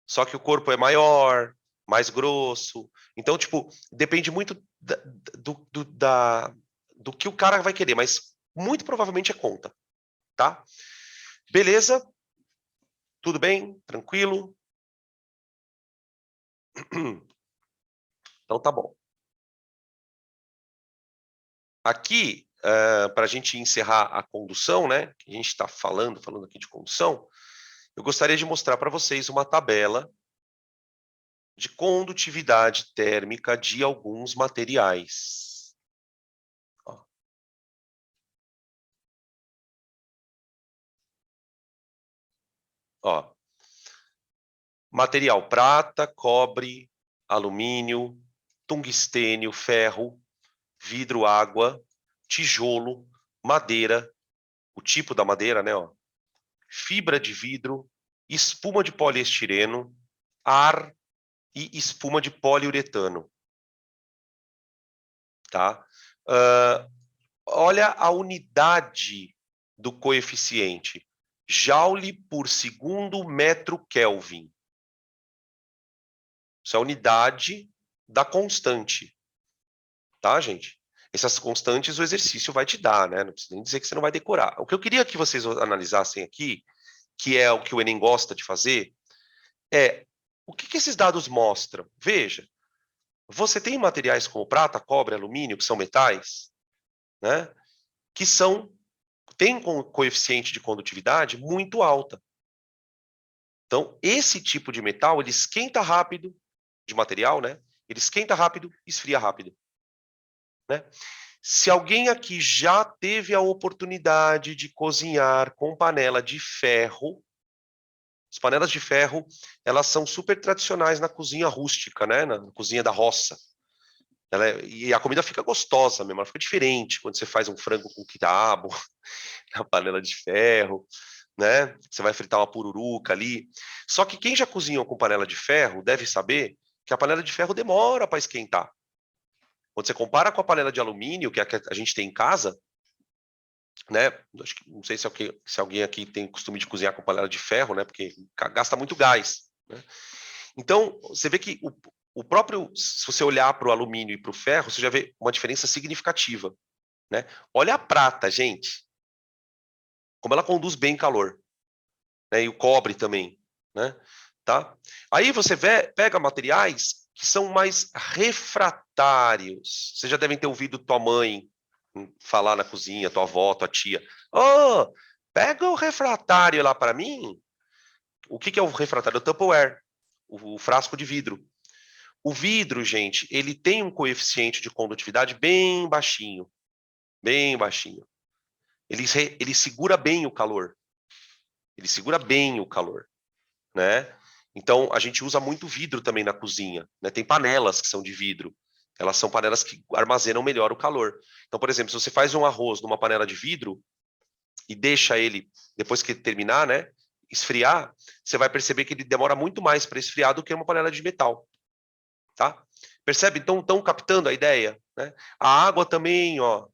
Só que o corpo é maior, mais grosso. Então, tipo, depende muito do que o cara vai querer, mas muito provavelmente é conta, tá? Beleza? Tudo bem? Tranquilo? Então tá bom. Aqui, para a gente encerrar a condução, né? Que a gente está falando aqui de condução, eu gostaria de mostrar para vocês uma tabela de condutividade térmica de alguns materiais. Ó. Ó. Material: prata, cobre, alumínio, tungstênio, ferro, vidro, água, tijolo, madeira, o tipo da madeira, né, ó, fibra de vidro, espuma de poliestireno, ar e espuma de poliuretano, tá? Olha a unidade do coeficiente, joule por segundo metro Kelvin. Isso é a unidade da constante, tá, gente? Essas constantes o exercício vai te dar, né? Não precisa nem dizer que você não vai decorar. O que eu queria que vocês analisassem aqui, que é o que o Enem gosta de fazer, é o que esses dados mostram. Veja, você tem materiais como prata, cobre, alumínio, que são metais, né? Que têm coeficiente de condutividade muito alta. Então, esse tipo de metal, ele esquenta rápido, de material, né? Ele esquenta rápido, esfria rápido, né? Se alguém aqui já teve a oportunidade de cozinhar com panela de ferro, as panelas de ferro, elas são super tradicionais na cozinha rústica, né? Na cozinha da roça. E a comida fica gostosa mesmo, ela fica diferente quando você faz um frango com quiabo na panela de ferro, né? Você vai fritar uma pururuca ali. Só que quem já cozinhou com panela de ferro deve saber que a panela de ferro demora para esquentar. Quando você compara com a panela de alumínio, que é a que a gente tem em casa, né? Acho que, não sei se alguém aqui tem costume de cozinhar com panela de ferro, né? Porque gasta muito gás, né? Então, você vê que o próprio, se você olhar para o alumínio e para o ferro, você já vê uma diferença significativa, né? Olha a prata, gente, como ela conduz bem calor, né? E o cobre também, né? Tá? Aí você pega materiais que são mais refratários. Vocês já devem ter ouvido tua mãe falar na cozinha, tua avó, tua tia. Oh, pega o refratário lá para mim. O que é o refratário? O Tupperware, o frasco de vidro. O vidro, gente, ele tem um coeficiente de condutividade bem baixinho. Bem baixinho. Ele segura bem o calor. Ele segura bem o calor, né? Então, a gente usa muito vidro também na cozinha, né? Tem panelas que são de vidro. Elas são panelas que armazenam melhor o calor. Então, por exemplo, se você faz um arroz numa panela de vidro e deixa ele, depois que terminar, né, esfriar, você vai perceber que ele demora muito mais para esfriar do que uma panela de metal, tá? Percebe? Então, estão captando a ideia, né? A água também, ó,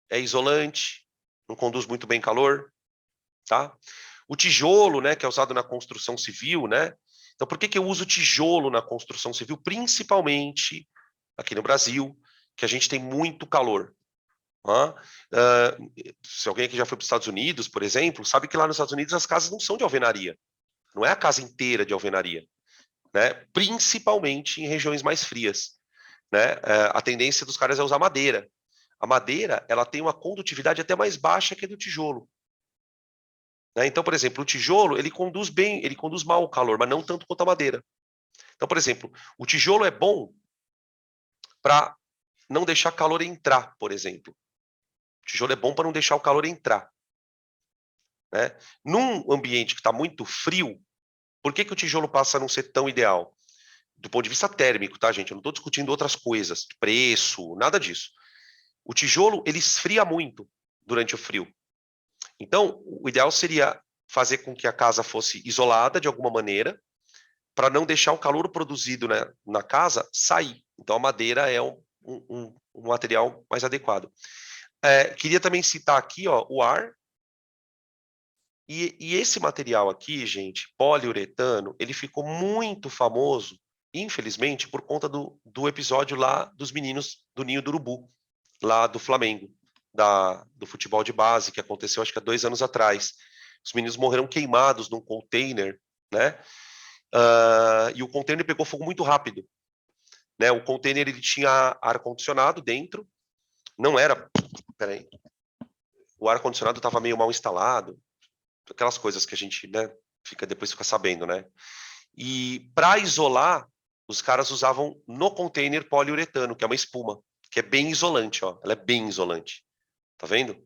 é isolante, não conduz muito bem calor, tá? O tijolo, né, que é usado na construção civil, né? Então, por que eu uso tijolo na construção civil? Principalmente aqui no Brasil, que a gente tem muito calor. Se alguém aqui já foi para os Estados Unidos, por exemplo, sabe que lá nos Estados Unidos as casas não são de alvenaria. Não é a casa inteira de alvenaria, né? Principalmente em regiões mais frias, né? A tendência dos caras é usar madeira. A madeira, ela tem uma condutividade até mais baixa que a do tijolo. Né? Então, por exemplo, o tijolo, ele conduz bem, ele conduz mal o calor, mas não tanto quanto a madeira. Então, por exemplo, o tijolo é bom para não deixar calor entrar, por exemplo. O tijolo é bom para não deixar o calor entrar. Né? Num ambiente que está muito frio, por que o tijolo passa a não ser tão ideal? Do ponto de vista térmico, tá, gente? Eu não estou discutindo outras coisas, preço, nada disso. O tijolo, ele esfria muito durante o frio. Então, o ideal seria fazer com que a casa fosse isolada de alguma maneira, para não deixar o calor produzido, né, na casa sair. Então, a madeira é um material mais adequado. Queria também citar aqui, ó, o ar. E esse material aqui, gente, poliuretano, ele ficou muito famoso, infelizmente, por conta do episódio lá dos meninos do Ninho do Urubu, lá do Flamengo, do futebol de base, que aconteceu acho que há 2 anos atrás. Os meninos morreram queimados num container, né? E o container pegou fogo muito rápido, né? O container ele tinha ar-condicionado dentro, não era. Peraí. O ar-condicionado estava meio mal instalado, aquelas coisas que a gente, né, depois fica sabendo, né? E para isolar, os caras usavam no container poliuretano, que é uma espuma, que é bem isolante, ó. Ela é bem isolante. Tá vendo?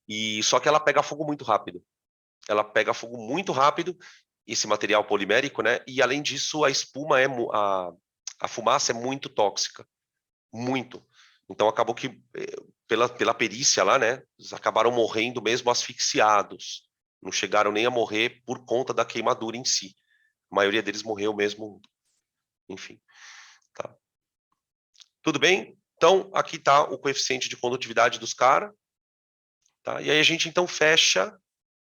E só que ela pega fogo muito rápido. Ela pega fogo muito rápido esse material polimérico, né? E além disso, a espuma a fumaça é muito tóxica, muito. Então acabou que pela perícia lá, né? Eles acabaram morrendo mesmo asfixiados. Não chegaram nem a morrer por conta da queimadura em si. A maioria deles morreu mesmo, enfim. Tá. Tudo bem? Então, aqui está o coeficiente de condutividade dos caras. Tá? E aí a gente, então, fecha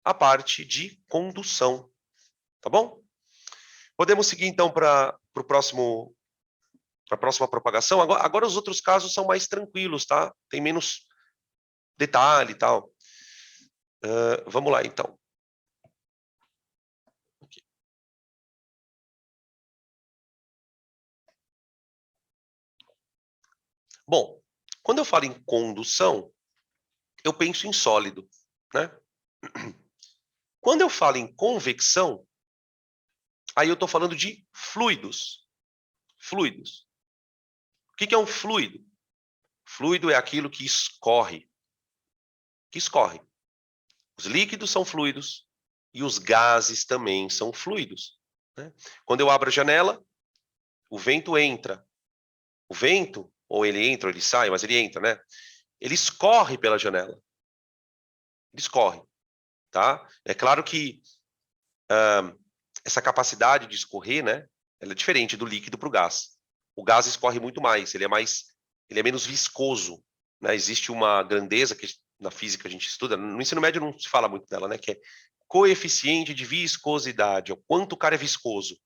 a parte de condução. Tá bom? Podemos seguir, então, para o próximo, para a próxima propagação. Agora os outros casos são mais tranquilos, tá? Tem menos detalhe e tal. Vamos lá, então. Aqui. Bom, quando eu falo em condução, eu penso em sólido, né? Quando eu falo em convecção, aí eu estou falando de fluidos. Fluidos. O que é um fluido? Fluido é aquilo que escorre. Que escorre. Os líquidos são fluidos e os gases também são fluidos. Né? Quando eu abro a janela, o vento entra. O vento, ou ele entra ou ele sai, mas ele entra, né? Ele escorre pela janela. Ele escorre, tá? É claro que essa capacidade de escorrer, né? Ela é diferente do líquido para o gás. O gás escorre muito mais, ele é menos viscoso, né? Existe uma grandeza que na física a gente estuda, no ensino médio não se fala muito dela, né? Que é coeficiente de viscosidade, é o quanto o cara é viscoso.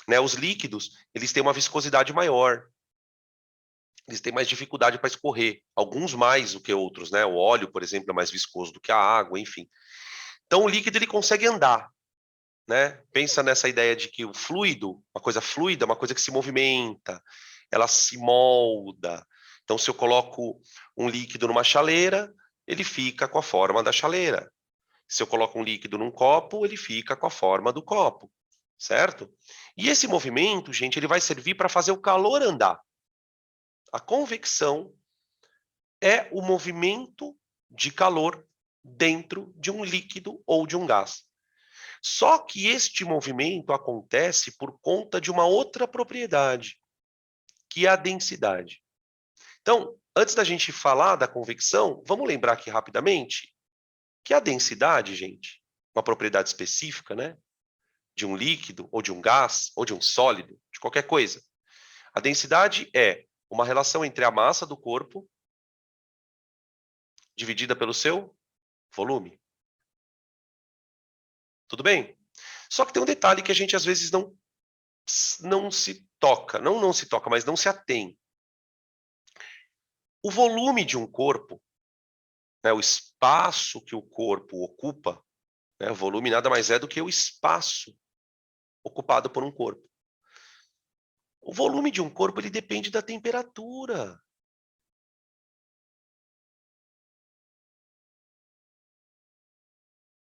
Né? Os líquidos, eles têm uma viscosidade maior, eles têm mais dificuldade para escorrer, alguns mais do que outros, né? O óleo, por exemplo, é mais viscoso do que a água, enfim. Então o líquido ele consegue andar, né? Pensa nessa ideia de que o fluido, uma coisa fluida, é uma coisa que se movimenta, ela se molda. Então se eu coloco um líquido numa chaleira, ele fica com a forma da chaleira. Se eu coloco um líquido num copo, ele fica com a forma do copo, certo? E esse movimento, gente, ele vai servir para fazer o calor andar. A convecção é o movimento de calor dentro de um líquido ou de um gás. Só que este movimento acontece por conta de uma outra propriedade, que é a densidade. Então, antes da gente falar da convecção, vamos lembrar aqui rapidamente que a densidade, gente, uma propriedade específica, né, de um líquido ou de um gás ou de um sólido, de qualquer coisa. A densidade é uma relação entre a massa do corpo dividida pelo seu volume. Tudo bem? Só que tem um detalhe que a gente às vezes não se toca, não se toca, mas não se atém. O volume de um corpo, né, o espaço que o corpo ocupa, né, o volume nada mais é do que o espaço ocupado por um corpo. O volume de um corpo ele depende da temperatura.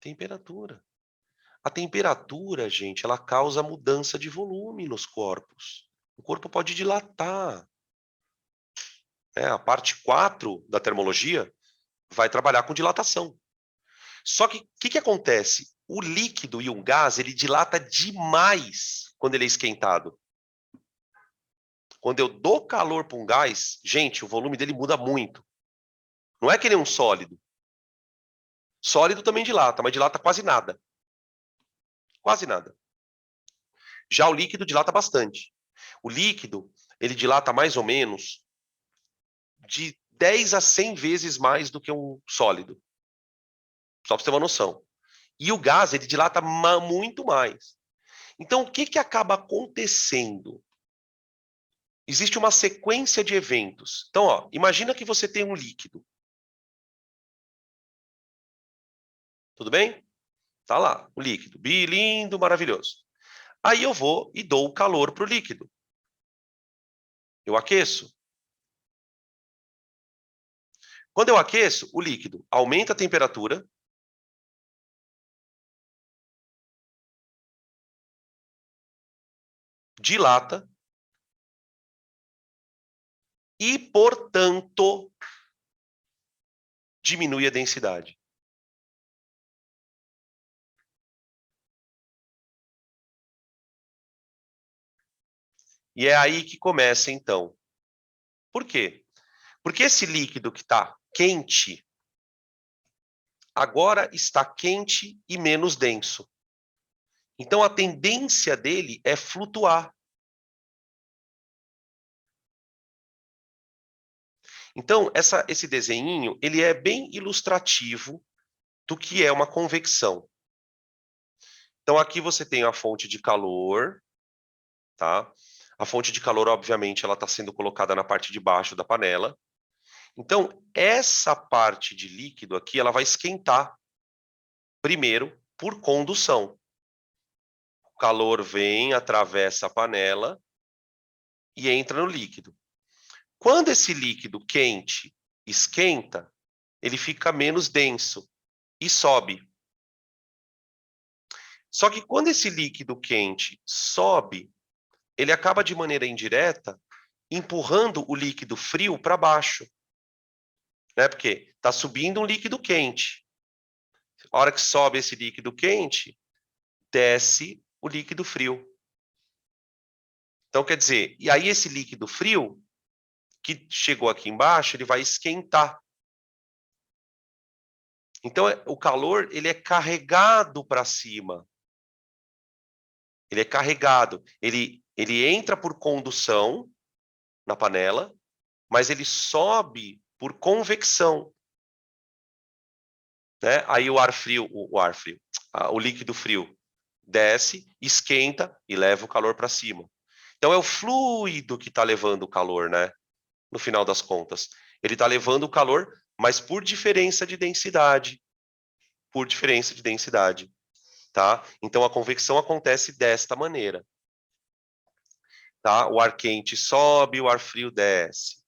Temperatura. A temperatura, gente, ela causa mudança de volume nos corpos. O corpo pode dilatar. A parte 4 da termologia vai trabalhar com dilatação. Só que o que acontece? O líquido e o gás, ele dilata demais quando ele é esquentado. Quando eu dou calor para um gás, gente, o volume dele muda muito. Não é que nem um sólido. Sólido também dilata, mas dilata quase nada. Quase nada. Já o líquido dilata bastante. O líquido, ele dilata mais ou menos de 10 a 100 vezes mais do que um sólido. Só para você ter uma noção. E o gás, ele dilata muito mais. Então, o que acaba acontecendo? Existe uma sequência de eventos. Então, ó, imagina que você tem um líquido. Tudo bem? Tá lá, o líquido. Lindo, maravilhoso. Aí eu vou e dou o calor para o líquido. Eu aqueço. Quando eu aqueço, o líquido aumenta a temperatura. Dilata. E, portanto, diminui a densidade. E é aí que começa, então. Por quê? Porque esse líquido que está quente, agora está quente e menos denso. Então, a tendência dele é flutuar. Então, esse desenhinho, ele é bem ilustrativo do que é uma convecção. Então, aqui você tem a fonte de calor, tá? A fonte de calor, obviamente, ela está sendo colocada na parte de baixo da panela. Então, essa parte de líquido aqui, ela vai esquentar primeiro por condução. O calor vem, atravessa a panela e entra no líquido. Quando esse líquido quente esquenta, ele fica menos denso e sobe. Só que quando esse líquido quente sobe, ele acaba de maneira indireta empurrando o líquido frio para baixo, né? Porque está subindo um líquido quente. A hora que sobe esse líquido quente, desce o líquido frio. Então, quer dizer, e aí esse líquido frio, que chegou aqui embaixo, ele vai esquentar. Então, o calor, ele é carregado para cima. Ele é carregado. Ele entra por condução na panela, mas ele sobe por convecção. Né? Aí o líquido frio desce, esquenta e leva o calor para cima. Então é o fluido que está levando o calor, né? No final das contas. Ele está levando o calor, mas por diferença de densidade. Por diferença de densidade. Tá? Então a convecção acontece desta maneira. Tá? O ar quente sobe, o ar frio desce.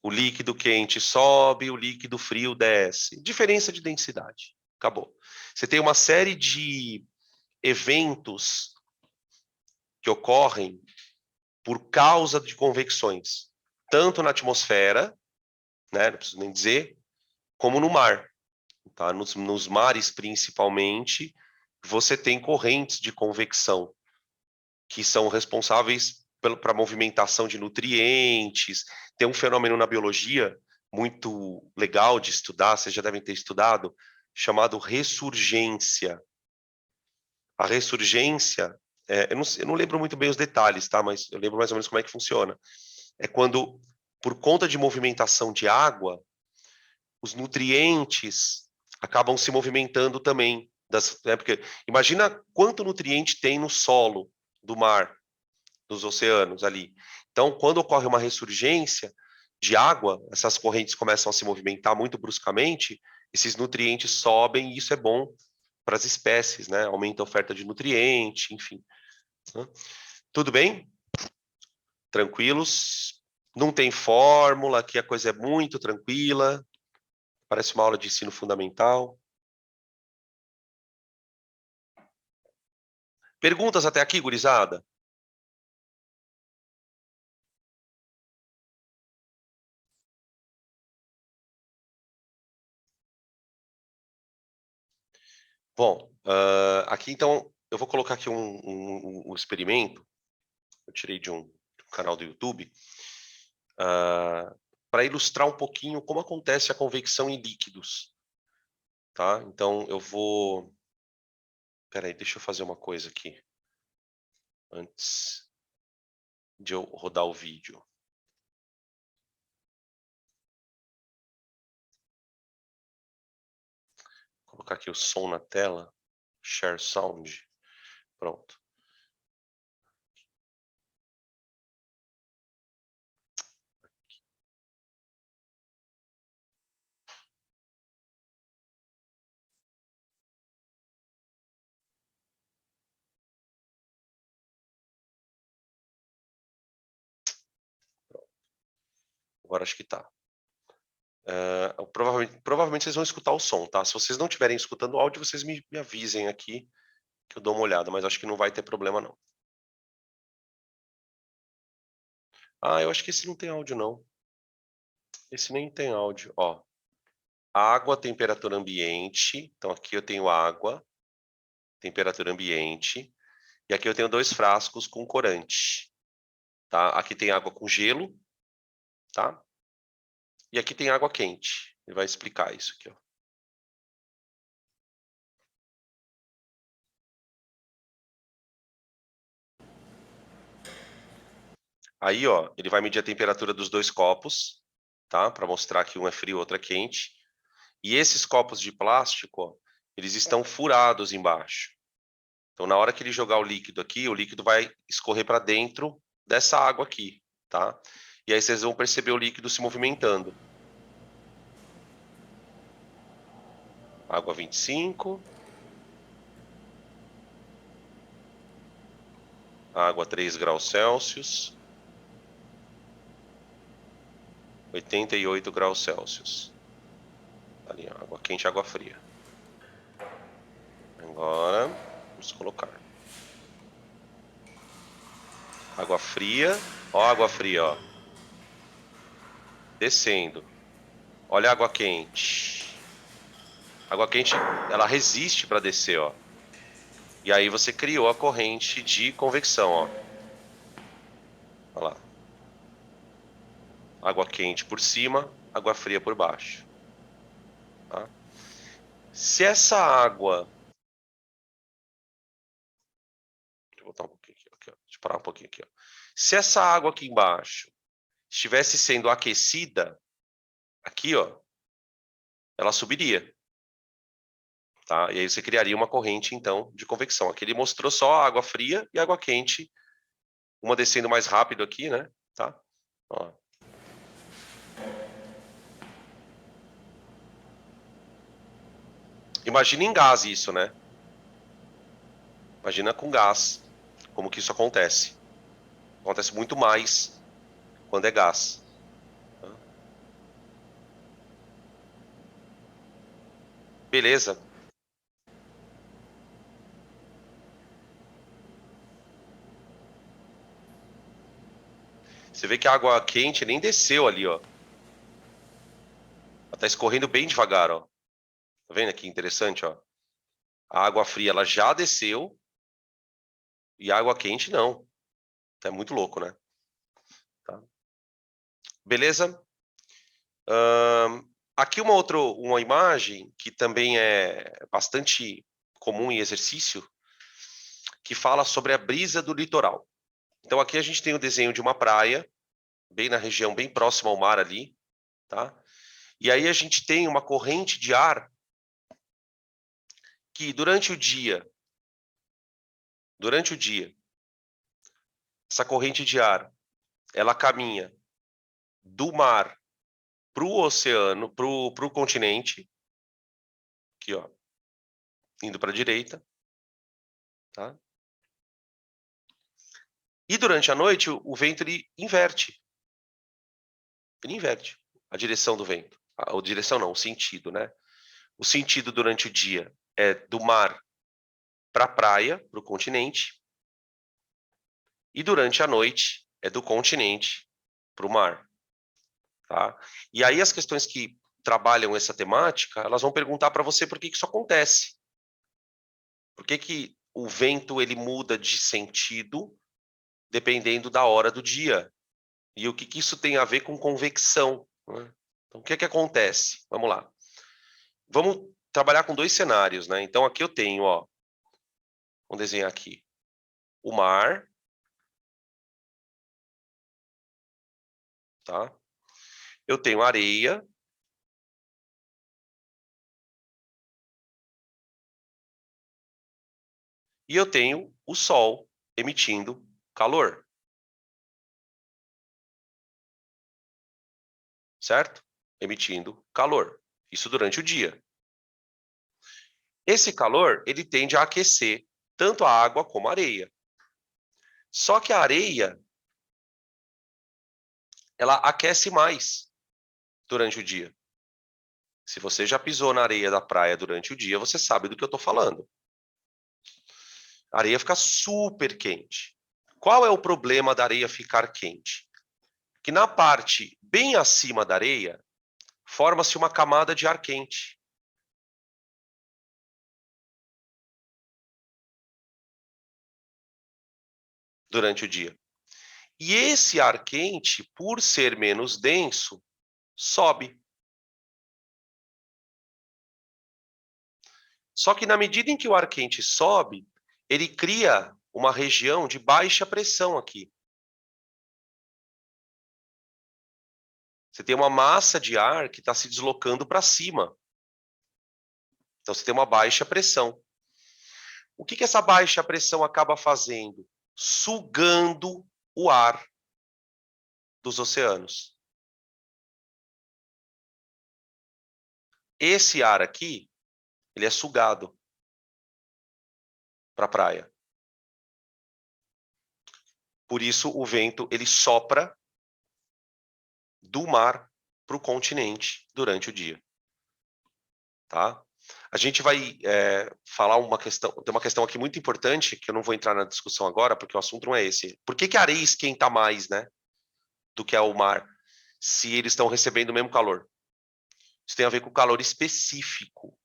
O líquido quente sobe, o líquido frio desce. Diferença de densidade. Acabou. Você tem uma série de eventos que ocorrem por causa de convecções, tanto na atmosfera, né, não preciso nem dizer, como no mar. Tá? Nos mares, principalmente, você tem correntes de convecção, que são responsáveis para a movimentação de nutrientes. Tem um fenômeno na biologia muito legal de estudar, vocês já devem ter estudado, chamado ressurgência. A ressurgência, eu não lembro muito bem os detalhes, tá? Mas eu lembro mais ou menos como é que funciona. É quando, por conta de movimentação de água, os nutrientes acabam se movimentando também. Porque imagina quanto nutriente tem no solo do mar, dos oceanos ali. Então, quando ocorre uma ressurgência de água, essas correntes começam a se movimentar muito bruscamente, esses nutrientes sobem e isso é bom para as espécies, né? Aumenta a oferta de nutriente, enfim. Né? Tudo bem? Tranquilos? Não tem fórmula, aqui a coisa é muito tranquila. Parece uma aula de ensino fundamental. Perguntas até aqui, gurizada? Bom, aqui então eu vou colocar aqui um experimento. Eu tirei de um canal do YouTube. Para ilustrar um pouquinho como acontece a convecção em líquidos. Tá? Então eu vou... Peraí, deixa eu fazer uma coisa aqui. Antes de eu rodar o vídeo. Vou colocar aqui o som na tela. Share sound. Pronto. Agora acho que tá. Provavelmente vocês vão escutar o som, tá? Se vocês não estiverem escutando o áudio, vocês me avisem aqui que eu dou uma olhada, mas acho que não vai ter problema não. Ah, eu acho que esse não tem áudio não. Esse nem tem áudio, ó. Água, temperatura ambiente. Então aqui eu tenho água, temperatura ambiente. E aqui eu tenho 2 frascos com corante. tá? Aqui tem água com gelo, tá? E aqui tem água quente. Ele vai explicar isso aqui, ó. Aí, ó, ele vai medir a temperatura dos dois copos, tá? Para mostrar que um é frio e o outro é quente. E esses copos de plástico, ó, eles estão furados embaixo. Então, na hora que ele jogar o líquido aqui, o líquido vai escorrer para dentro dessa água aqui, tá? E aí vocês vão perceber o líquido se movimentando. Água 25. Água 3 graus Celsius. 88 graus Celsius. Ali, água quente e água fria. Agora, vamos colocar. Água fria. Ó a água fria, ó. Descendo. Olha a água quente. A água quente, ela resiste para descer, ó. E aí você criou a corrente de convecção, ó. Olha lá. Água quente por cima, água fria por baixo. Tá? Se essa água... Deixa eu botar um pouquinho aqui, ó. Deixa eu parar um pouquinho aqui, ó. Se essa água aqui embaixo estivesse sendo aquecida, aqui, ó, ela subiria. Tá? E aí você criaria uma corrente, então, de convecção. Aqui ele mostrou só a água fria e água quente, uma descendo mais rápido aqui, né? Tá? Ó. Imagina em gás isso, né? Imagina com gás, como que isso acontece. Acontece muito mais quando é gás. Tá? Beleza. Você vê que a água quente nem desceu ali, ó. Ela tá escorrendo bem devagar, ó. Tá vendo que interessante, ó? A água fria, ela já desceu e a água quente não. É muito louco, né? Tá? Beleza? Aqui uma imagem que também é bastante comum em exercício, que fala sobre a brisa do litoral. Então aqui a gente tem o desenho de uma praia, bem na região, bem próxima ao mar ali, tá? E aí a gente tem uma corrente de ar que durante o dia, essa corrente de ar, ela caminha do mar para o oceano, para o continente, aqui ó, indo para a direita, tá? E durante a noite o vento ele inverte a direção do vento. A direção não, o sentido, né? O sentido durante o dia é do mar para a praia, para o continente, e durante a noite é do continente para o mar, tá? E aí as questões que trabalham essa temática, elas vão perguntar para você por que isso acontece. Por que o vento ele muda de sentido dependendo da hora do dia? E o que isso tem a ver com convecção, né? Então, o que acontece? Vamos lá. Vamos trabalhar com dois cenários, né? Então, aqui eu tenho, ó, vamos desenhar aqui, o mar, tá? Eu tenho areia, e eu tenho o sol emitindo calor, certo? Emitindo calor. Isso durante o dia. Esse calor, ele tende a aquecer tanto a água como a areia. Só que a areia, ela aquece mais durante o dia. Se você já pisou na areia da praia durante o dia, você sabe do que eu estou falando. A areia fica super quente. Qual é o problema da areia ficar quente? Que na parte bem acima da areia, forma-se uma camada de ar quente. Durante o dia. E esse ar quente, por ser menos denso, sobe. Só que na medida em que o ar quente sobe, ele cria uma região de baixa pressão aqui. Você tem uma massa de ar que está se deslocando para cima. Então você tem uma baixa pressão. O que essa baixa pressão acaba fazendo? Sugando o ar dos oceanos. Esse ar aqui, ele é sugado para a praia. Por isso o vento ele sopra do mar para o continente durante o dia, tá? A gente vai falar uma questão, tem uma questão aqui muito importante que eu não vou entrar na discussão agora porque o assunto não é esse. Por que a areia esquenta mais, né, do que o mar, se eles estão recebendo o mesmo calor? Isso tem a ver com o calor específico.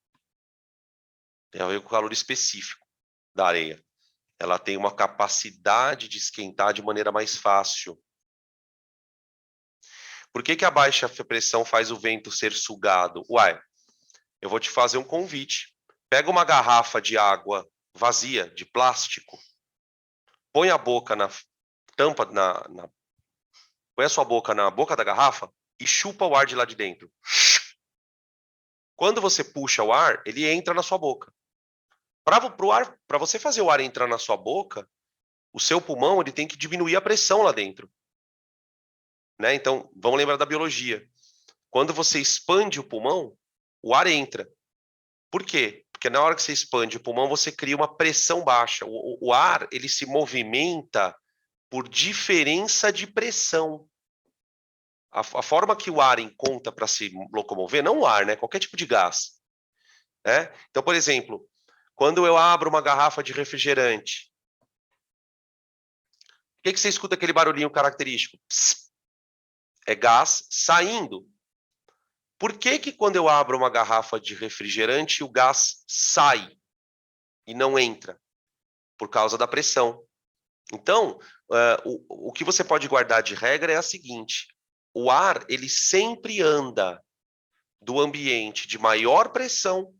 Tem a ver com o calor específico da areia. Ela tem uma capacidade de esquentar de maneira mais fácil. Por que a baixa pressão faz o vento ser sugado? Uai, eu vou te fazer um convite. Pega uma garrafa de água vazia, de plástico, põe a boca na tampa, põe a sua boca na boca da garrafa e chupa o ar de lá de dentro. Quando você puxa o ar, ele entra na sua boca. Para você fazer o ar entrar na sua boca, o seu pulmão ele tem que diminuir a pressão lá dentro. Né? Então, vamos lembrar da biologia. Quando você expande o pulmão, o ar entra. Por quê? Porque na hora que você expande o pulmão, você cria uma pressão baixa. O ar ele se movimenta por diferença de pressão. A forma que o ar encontra para se locomover, não o ar, né? Qualquer tipo de gás. Né? Então, por exemplo, quando eu abro uma garrafa de refrigerante, por que você escuta aquele barulhinho característico? Psst, é gás saindo. Por que quando eu abro uma garrafa de refrigerante, o gás sai e não entra? Por causa da pressão. Então, o que você pode guardar de regra é a seguinte: o ar ele sempre anda do ambiente de maior pressão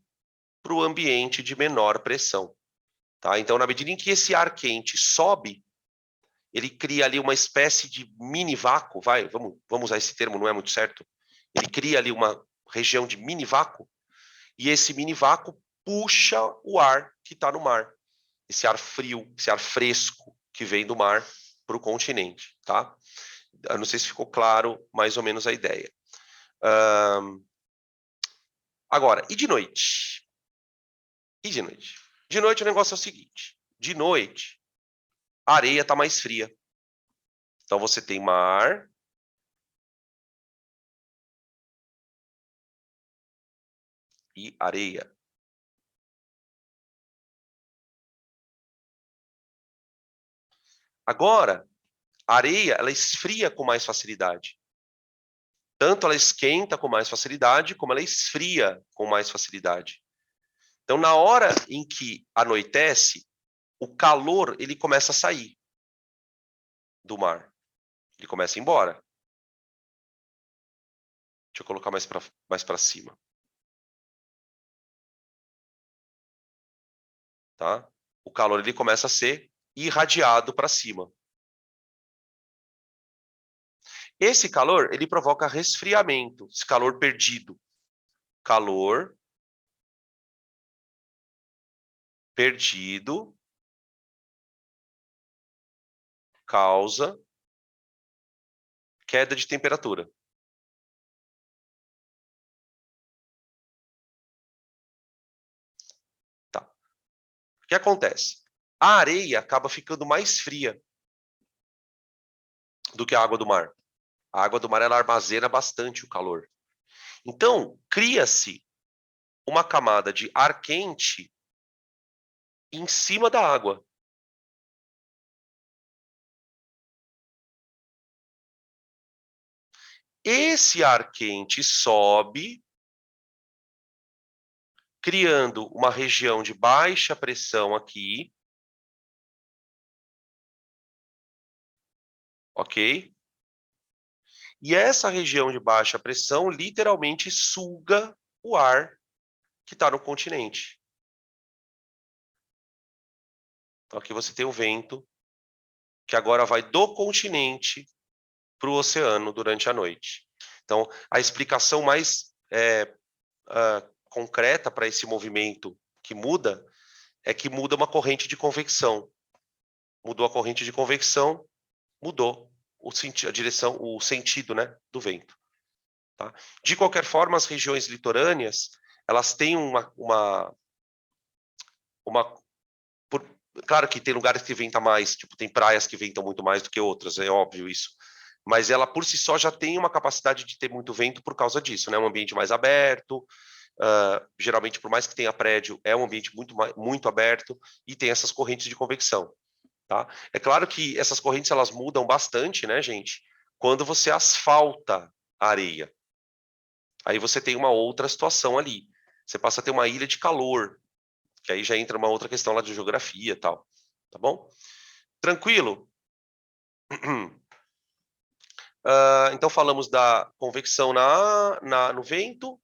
para o ambiente de menor pressão. Tá? Então, na medida em que esse ar quente sobe, ele cria ali uma espécie de mini vácuo, vamos usar esse termo, não é muito certo? Ele cria ali uma região de mini vácuo, e esse mini vácuo puxa o ar que está no mar. Esse ar frio, esse ar fresco que vem do mar para o continente, tá? Eu não sei se ficou claro mais ou menos a ideia. Agora, e de noite? E de noite? De noite o negócio é o seguinte: de noite a areia está mais fria. Então você tem mar e areia. Agora, a areia ela esfria com mais facilidade. Tanto ela esquenta com mais facilidade, como ela esfria com mais facilidade. Então, na hora em que anoitece, o calor ele começa a sair do mar. Ele começa a ir embora. Deixa eu colocar mais para cima. Tá? O calor ele começa a ser irradiado para cima. Esse calor ele provoca resfriamento, esse calor perdido. Calor perdido causa queda de temperatura. Tá. O que acontece? A areia acaba ficando mais fria do que a água do mar. A água do mar ela armazena bastante o calor. Então, cria-se uma camada de ar quente em cima da água. Esse ar quente sobe, criando uma região de baixa pressão aqui, ok? E essa região de baixa pressão literalmente suga o ar que está no continente. Então aqui você tem o vento que agora vai do continente para o oceano durante a noite. Então, a explicação mais concreta para esse movimento que muda é que muda uma corrente de convecção. Mudou a corrente de convecção, mudou a direção, o sentido, né, do vento. Tá? De qualquer forma, as regiões litorâneas, elas têm claro que tem lugares que venta mais, tipo, tem praias que ventam muito mais do que outras, é óbvio isso. Mas ela, por si só, já tem uma capacidade de ter muito vento por causa disso, né? Um ambiente mais aberto, geralmente, por mais que tenha prédio, é um ambiente muito aberto e tem essas correntes de convecção, tá? É claro que essas correntes, elas mudam bastante, né, gente? Quando você asfalta a areia. Aí você tem uma outra situação ali. Você passa a ter uma ilha de calor, que aí já entra uma outra questão lá de geografia e tal, tá bom? Tranquilo? Então falamos da convecção no vento.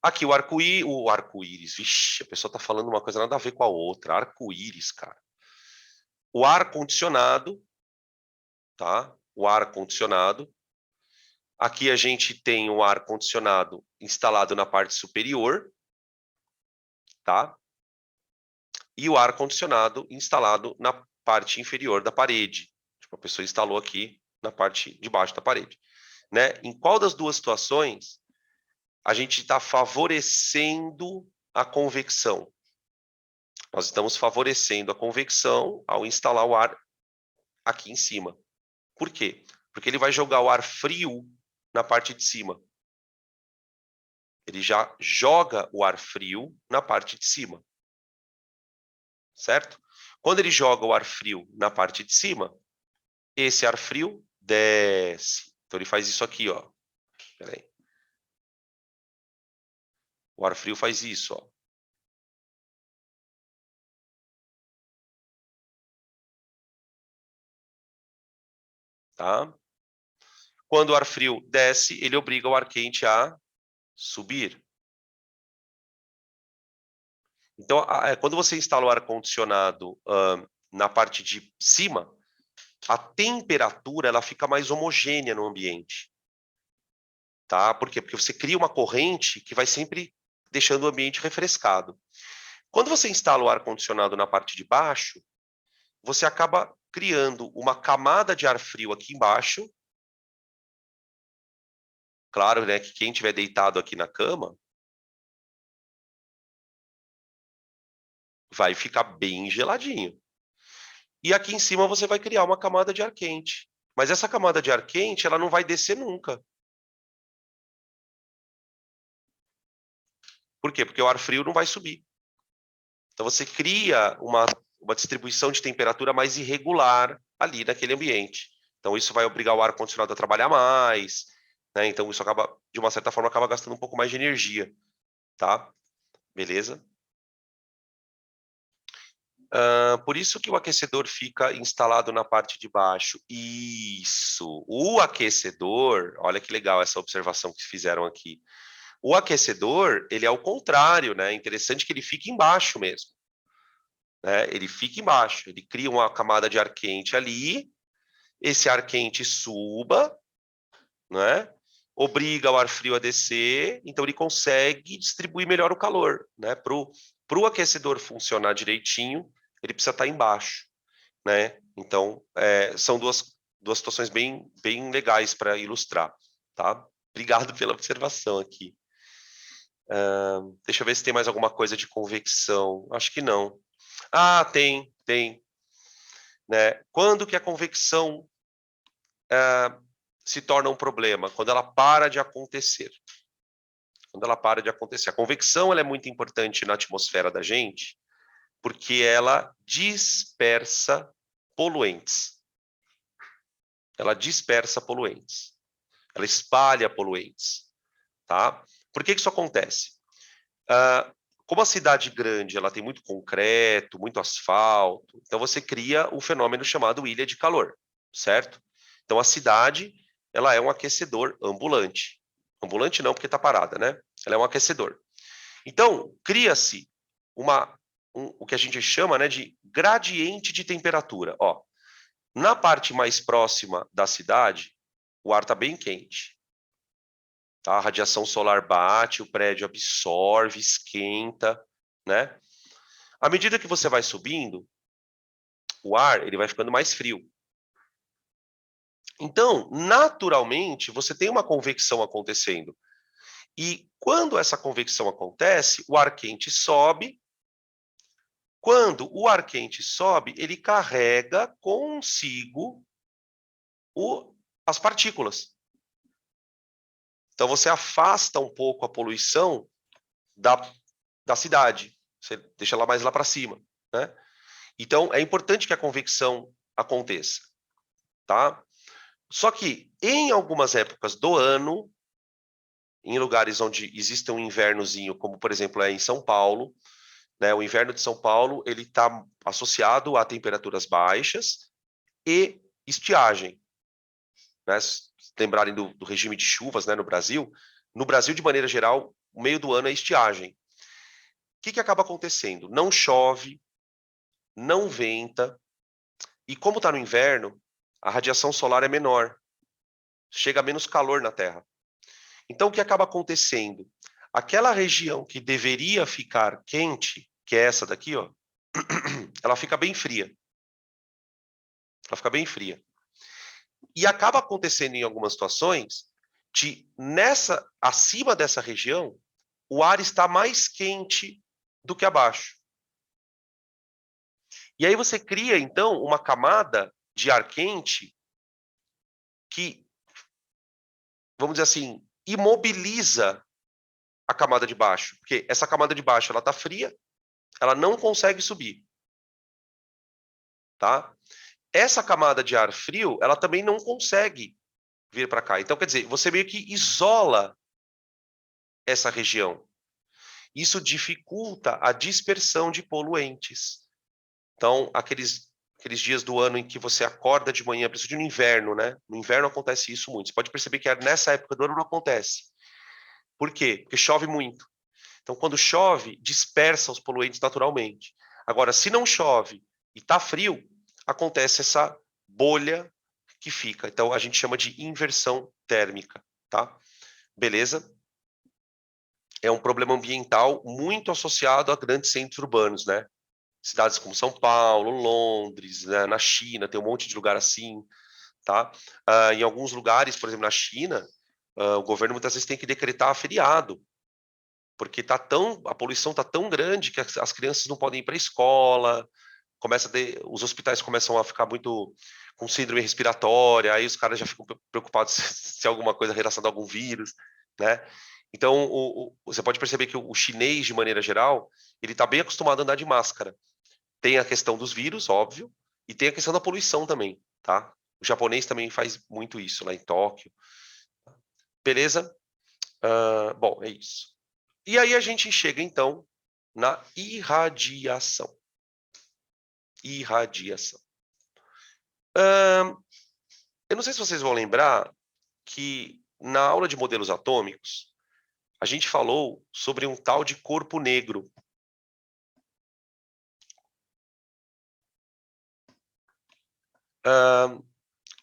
Aqui o arco-íris, vixe, a pessoa está falando uma coisa nada a ver com a outra, arco-íris, cara. O ar-condicionado, tá? O ar-condicionado. Aqui a gente tem o ar-condicionado instalado na parte superior, tá? E o ar-condicionado instalado na parte inferior da parede. Tipo, a pessoa instalou aqui na parte de baixo da parede, né? Em qual das duas situações a gente está favorecendo a convecção? Nós estamos favorecendo a convecção ao instalar o ar aqui em cima. Por quê? Porque ele vai jogar o ar frio na parte de cima. Ele já joga o ar frio na parte de cima. Certo? Quando ele joga o ar frio na parte de cima, esse ar frio desce. Então ele faz isso aqui, ó. Pera aí. O ar frio faz isso, ó. Tá? Quando o ar frio desce, ele obriga o ar quente a subir. Então, quando você instala o ar-condicionado na parte de cima, a temperatura ela fica mais homogênea no ambiente. Tá? Por quê? Porque você cria uma corrente que vai sempre deixando o ambiente refrescado. Quando você instala o ar-condicionado na parte de baixo, você acaba criando uma camada de ar frio aqui embaixo. Claro, né, que quem estiver deitado aqui na cama vai ficar bem geladinho. E aqui em cima você vai criar uma camada de ar quente. Mas essa camada de ar quente, ela não vai descer nunca. Por quê? Porque o ar frio não vai subir. Então você cria uma distribuição de temperatura mais irregular ali naquele ambiente. Então isso vai obrigar o ar-condicionado a trabalhar mais, né? Então isso acaba, de uma certa forma, acaba gastando um pouco mais de energia, tá? Beleza? Por isso que o aquecedor fica instalado na parte de baixo. Isso. O aquecedor, olha que legal essa observação que fizeram aqui. O aquecedor, ele é o contrário, né? É interessante que ele fique embaixo mesmo. Né? Ele fica embaixo, ele cria uma camada de ar quente ali, esse ar quente suba, né? Obriga o ar frio a descer, então ele consegue distribuir melhor o calor. Né? Para o aquecedor funcionar direitinho, ele precisa estar embaixo. Né? Então, são duas situações bem legais para ilustrar. Tá? Obrigado pela observação aqui. Deixa eu ver se tem mais alguma coisa de convecção. Acho que não. Ah, tem. Né? Quando que a convecção se torna um problema? Quando ela para de acontecer. Quando ela para de acontecer. A convecção ela é muito importante na atmosfera da gente, porque ela dispersa poluentes. Ela dispersa poluentes. Ela espalha poluentes. Tá? Por que isso acontece? Como a cidade grande ela tem muito concreto, muito asfalto, então você cria um fenômeno chamado ilha de calor. certo? Então, a cidade, ela é um aquecedor ambulante. Ambulante não, porque está parada, né? Ela é um aquecedor. Então, cria-se o que a gente chama, né, de gradiente de temperatura. Ó, na parte mais próxima da cidade, o ar está bem quente. Tá? A radiação solar bate, o prédio absorve, esquenta, né? À medida que você vai subindo, o ar ele vai ficando mais frio. Então, naturalmente, você tem uma convecção acontecendo. E quando essa convecção acontece, o ar quente sobe. Quando o ar quente sobe, ele carrega consigo as partículas. Então, você afasta um pouco a poluição da cidade. Você deixa ela mais lá para cima, né? Então, é importante que a convecção aconteça, tá? Só que, em algumas épocas do ano, em lugares onde existe um invernozinho, como, por exemplo, é em São Paulo, né? O inverno de São Paulo, ele está associado a temperaturas baixas e estiagem. Né? Se lembrarem do regime de chuvas, né, no Brasil, de maneira geral, o meio do ano é estiagem. O que acaba acontecendo? Não chove, não venta, e como está no inverno, a radiação solar é menor, chega a menos calor na Terra. Então, o que acaba acontecendo? Aquela região que deveria ficar quente, que é essa daqui, ó, ela fica bem fria. Ela fica bem fria. E acaba acontecendo em algumas situações acima dessa região, o ar está mais quente do que abaixo. E aí você cria, então, uma camada de ar quente que, vamos dizer assim, imobiliza a camada de baixo. Porque essa camada de baixo, ela está fria, ela não consegue subir. Tá? Essa camada de ar frio, ela também não consegue vir para cá. Então, quer dizer, você meio que isola essa região. Isso dificulta a dispersão de poluentes. Então, aqueles dias do ano em que você acorda de manhã, principalmente no inverno, né? No inverno acontece isso muito. Você pode perceber que nessa época do ano não acontece. Por quê? Porque chove muito. Então, quando chove, dispersa os poluentes naturalmente. Agora, se não chove e está frio, acontece essa bolha que fica. Então, a gente chama de inversão térmica, tá? Beleza? É um problema ambiental muito associado a grandes centros urbanos, né? Cidades como São Paulo, Londres, né? Na China, tem um monte de lugar assim, tá? Em alguns lugares, por exemplo, na China, o governo muitas vezes tem que decretar feriado, porque a poluição está tão grande que as crianças não podem ir para a escola, os hospitais começam a ficar muito com síndrome respiratória, aí os caras já ficam preocupados se é alguma coisa relacionada a algum vírus, né? Então, você pode perceber que o chinês, de maneira geral, ele está bem acostumado a andar de máscara. Tem a questão dos vírus, óbvio, e tem a questão da poluição também, tá? O japonês também faz muito isso lá em Tóquio. Beleza? Bom, é isso. E aí a gente chega, então, na irradiação. Irradiação. Eu não sei se vocês vão lembrar que na aula de modelos atômicos, a gente falou sobre um tal de corpo negro.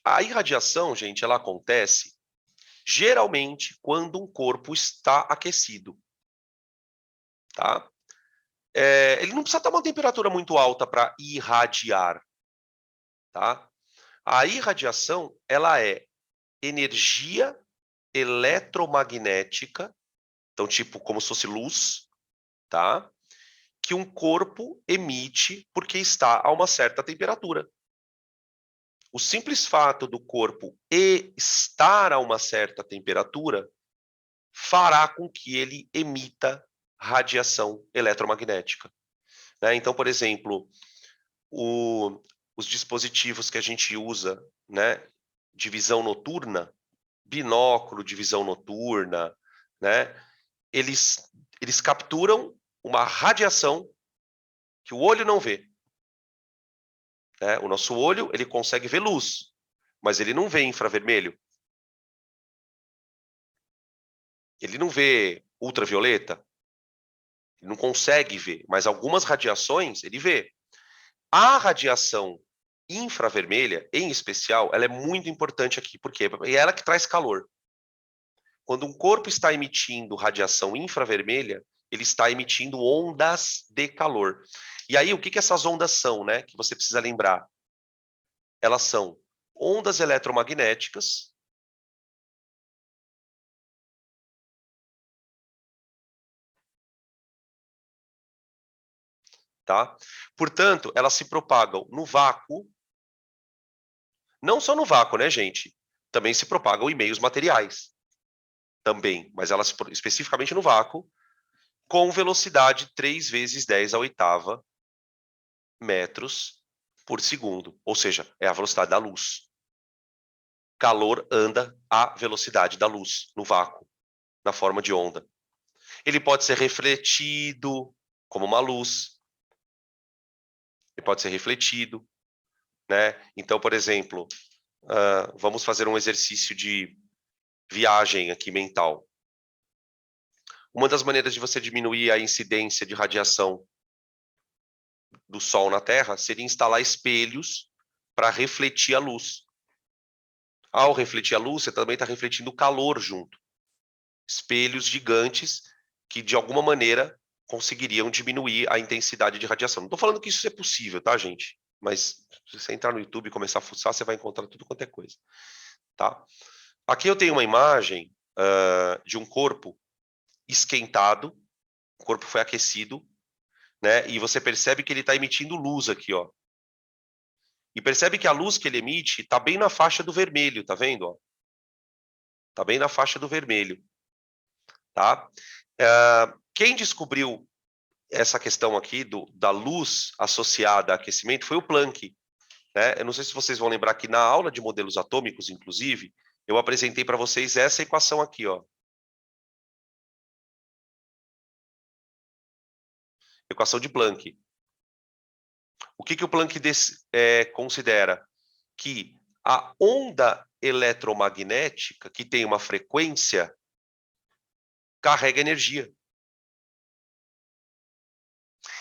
A irradiação, gente, ela acontece geralmente quando um corpo está aquecido. Tá? Ele não precisa estar uma temperatura muito alta para irradiar. Tá? A irradiação, ela é energia eletromagnética, então tipo como se fosse luz, tá? Que um corpo emite porque está a uma certa temperatura. O simples fato do corpo estar a uma certa temperatura fará com que ele emita radiação eletromagnética. Né? Então, por exemplo, os dispositivos que a gente usa, né, de visão noturna, binóculo de visão noturna, né, eles capturam uma radiação que o olho não vê. Né? O nosso olho ele consegue ver luz, mas ele não vê infravermelho. Ele não vê ultravioleta. Ele não consegue ver, mas algumas radiações ele vê. A radiação infravermelha, em especial, ela é muito importante aqui, porque é ela que traz calor. Quando um corpo está emitindo radiação infravermelha, ele está emitindo ondas de calor. E aí, o que essas ondas são, né? Que você precisa lembrar. Elas são ondas eletromagnéticas, tá? Portanto, elas se propagam no vácuo, não só no vácuo, né, gente? Também se propagam em meios materiais, também, mas elas especificamente no vácuo, com velocidade 3 vezes 10 à oitava metros por segundo, ou seja, é a velocidade da luz. Calor anda à velocidade da luz, no vácuo, na forma de onda. Ele pode ser refletido como uma luz, ele pode ser refletido, né? Então, por exemplo, vamos fazer um exercício de viagem aqui mental. Uma das maneiras de você diminuir a incidência de radiação do Sol na Terra seria instalar espelhos para refletir a luz. Ao refletir a luz, você também está refletindo o calor junto. Espelhos gigantes que, de alguma maneira, conseguiriam diminuir a intensidade de radiação. Não estou falando que isso é possível, tá, gente? Mas se você entrar no YouTube e começar a fuçar, você vai encontrar tudo quanto é coisa. Tá? Aqui eu tenho uma imagem de um corpo esquentado, o corpo foi aquecido, né? E você percebe que ele está emitindo luz aqui, ó. E percebe que a luz que ele emite está bem na faixa do vermelho, tá vendo? Está bem na faixa do vermelho, tá? Quem descobriu essa questão aqui da luz associada a aquecimento foi o Planck, né? Eu não sei se vocês vão lembrar que na aula de modelos atômicos, inclusive, eu apresentei para vocês essa equação aqui, ó. Equação de Planck. O que o Planck considera? Que a onda eletromagnética, que tem uma frequência, carrega energia.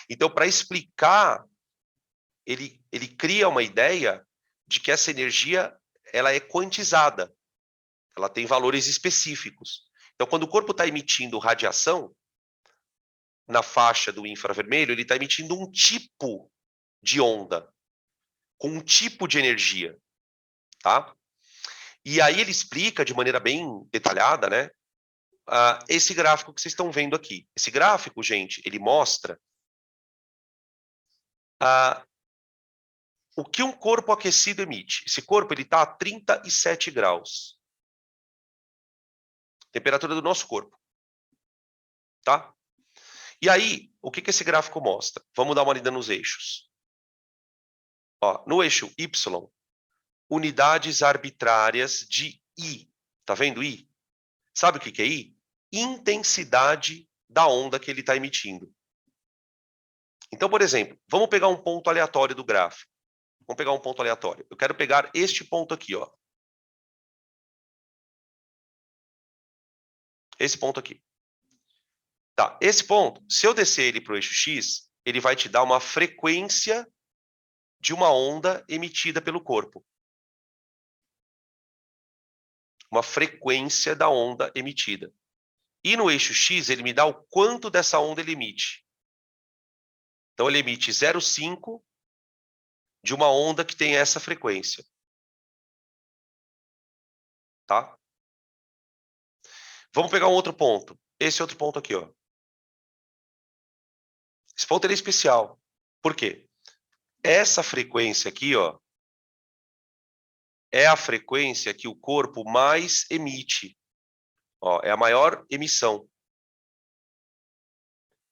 Então, para explicar, ele cria uma ideia de que essa energia ela é quantizada, ela tem valores específicos. Então, quando o corpo está emitindo radiação, na faixa do infravermelho, ele está emitindo um tipo de onda, com um tipo de energia, tá? E aí ele explica de maneira bem detalhada, né? Esse gráfico que vocês estão vendo aqui. Esse gráfico, gente, ele mostra o que um corpo aquecido emite. Esse corpo ele está a 37 graus. Temperatura do nosso corpo. Tá? E aí, o que esse gráfico mostra? Vamos dar uma lida nos eixos. Ó, no eixo Y, unidades arbitrárias de I. Tá vendo I? Sabe o que é I? Intensidade da onda que ele está emitindo. Então, por exemplo, vamos pegar um ponto aleatório do gráfico. Vamos pegar um ponto aleatório. Eu quero pegar este ponto aqui, ó. Esse ponto aqui. Tá, esse ponto, se eu descer ele para o eixo X, ele vai te dar uma frequência de uma onda emitida pelo corpo. Uma frequência da onda emitida. E no eixo X, ele me dá o quanto dessa onda ele emite. Então, ele emite 0,5 de uma onda que tem essa frequência. Tá? Vamos pegar um outro ponto. Esse outro ponto aqui, ó. Esse ponto ele é especial. Por quê? Essa frequência aqui, ó, é a frequência que o corpo mais emite. Ó, é a maior emissão.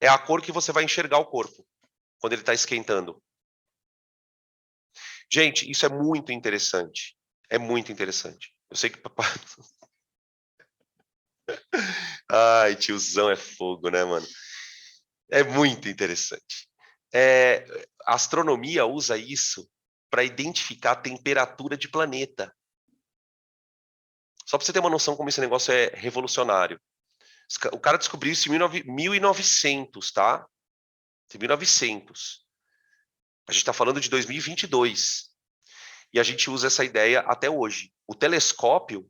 É a cor que você vai enxergar o corpo quando ele está esquentando. Gente, isso é muito interessante. É muito interessante. Eu sei que papai... Ai, tiozão é fogo, né, mano? É muito interessante. A astronomia usa isso para identificar a temperatura de planeta. Só para você ter uma noção como esse negócio é revolucionário. O cara descobriu isso em 1900, tá? Em 1900. A gente está falando de 2022. E a gente usa essa ideia até hoje. O telescópio,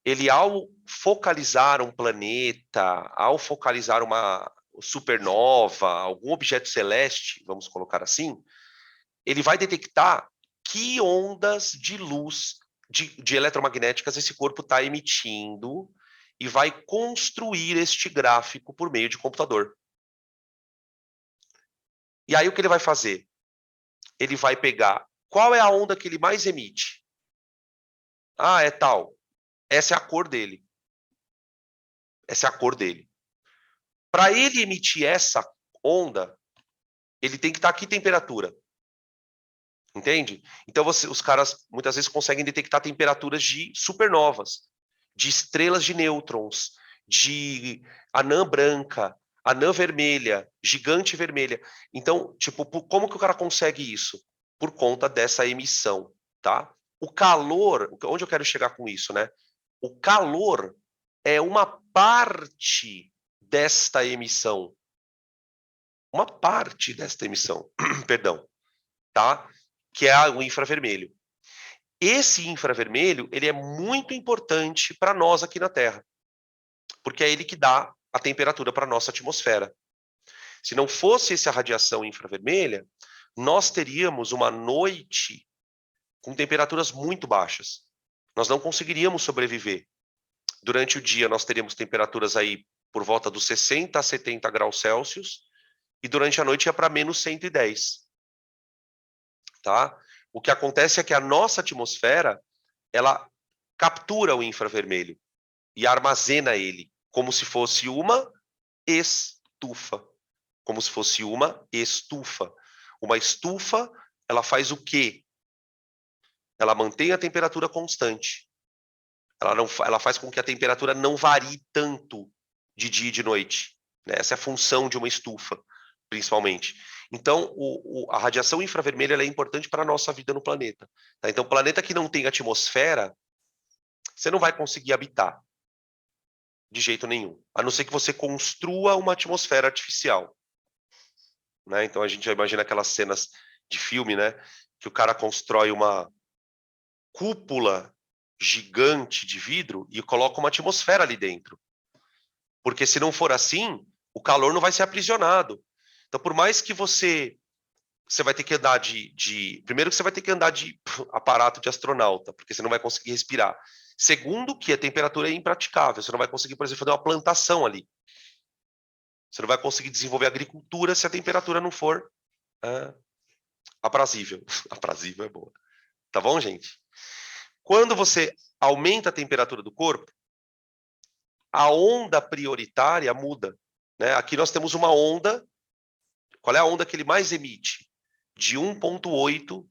ele ao focalizar um planeta, ao focalizar uma supernova, algum objeto celeste, vamos colocar assim, ele vai detectar que ondas de luz, de eletromagnéticas esse corpo está emitindo e vai construir este gráfico por meio de computador. E aí o que ele vai fazer? Ele vai pegar qual é a onda que ele mais emite. Ah, é tal. Essa é a cor dele. Essa é a cor dele. Para ele emitir essa onda, ele tem que estar aqui temperatura. Entende? Então os caras muitas vezes conseguem detectar temperaturas de supernovas, de estrelas de nêutrons, de anã branca, anã vermelha, gigante vermelha. Então, tipo, como que o cara consegue isso? Por conta dessa emissão, tá? O calor, onde eu quero chegar com isso, né? O calor é uma parte desta emissão. Uma parte desta emissão, perdão, tá? Que é o infravermelho. Esse infravermelho, ele é muito importante para nós aqui na Terra, porque é ele que dá a temperatura para a nossa atmosfera. Se não fosse essa radiação infravermelha, nós teríamos uma noite com temperaturas muito baixas. Nós não conseguiríamos sobreviver. Durante o dia, nós teríamos temperaturas aí por volta dos 60 a 70 graus Celsius, e durante a noite ia para menos 110. Tá? O que acontece é que a nossa atmosfera, ela captura o infravermelho e armazena ele como se fosse uma estufa. Como se fosse uma estufa. Uma estufa, ela faz o quê? Ela mantém a temperatura constante. Ela faz com que a temperatura não varie tanto de dia e de noite. Né? Essa é a função de uma estufa, principalmente. Então, a radiação infravermelha é importante para a nossa vida no planeta. Tá? Então, planeta que não tem atmosfera, você não vai conseguir habitar de jeito nenhum, a não ser que você construa uma atmosfera artificial. Né? Então, a gente já imagina aquelas cenas de filme, né? Que o cara constrói uma cúpula gigante de vidro e coloca uma atmosfera ali dentro. Porque se não for assim, o calor não vai ser aprisionado. Então, por mais que você vai ter que andar primeiro que você vai ter que andar de aparato de astronauta, porque você não vai conseguir respirar. Segundo que a temperatura é impraticável, você não vai conseguir, por exemplo, fazer uma plantação ali. Você não vai conseguir desenvolver agricultura se a temperatura não for aprazível. Aprazível é boa. Tá bom, gente? Quando você aumenta a temperatura do corpo, a onda prioritária muda. Né? Aqui nós temos uma onda. Qual é a onda que ele mais emite? De 1,8,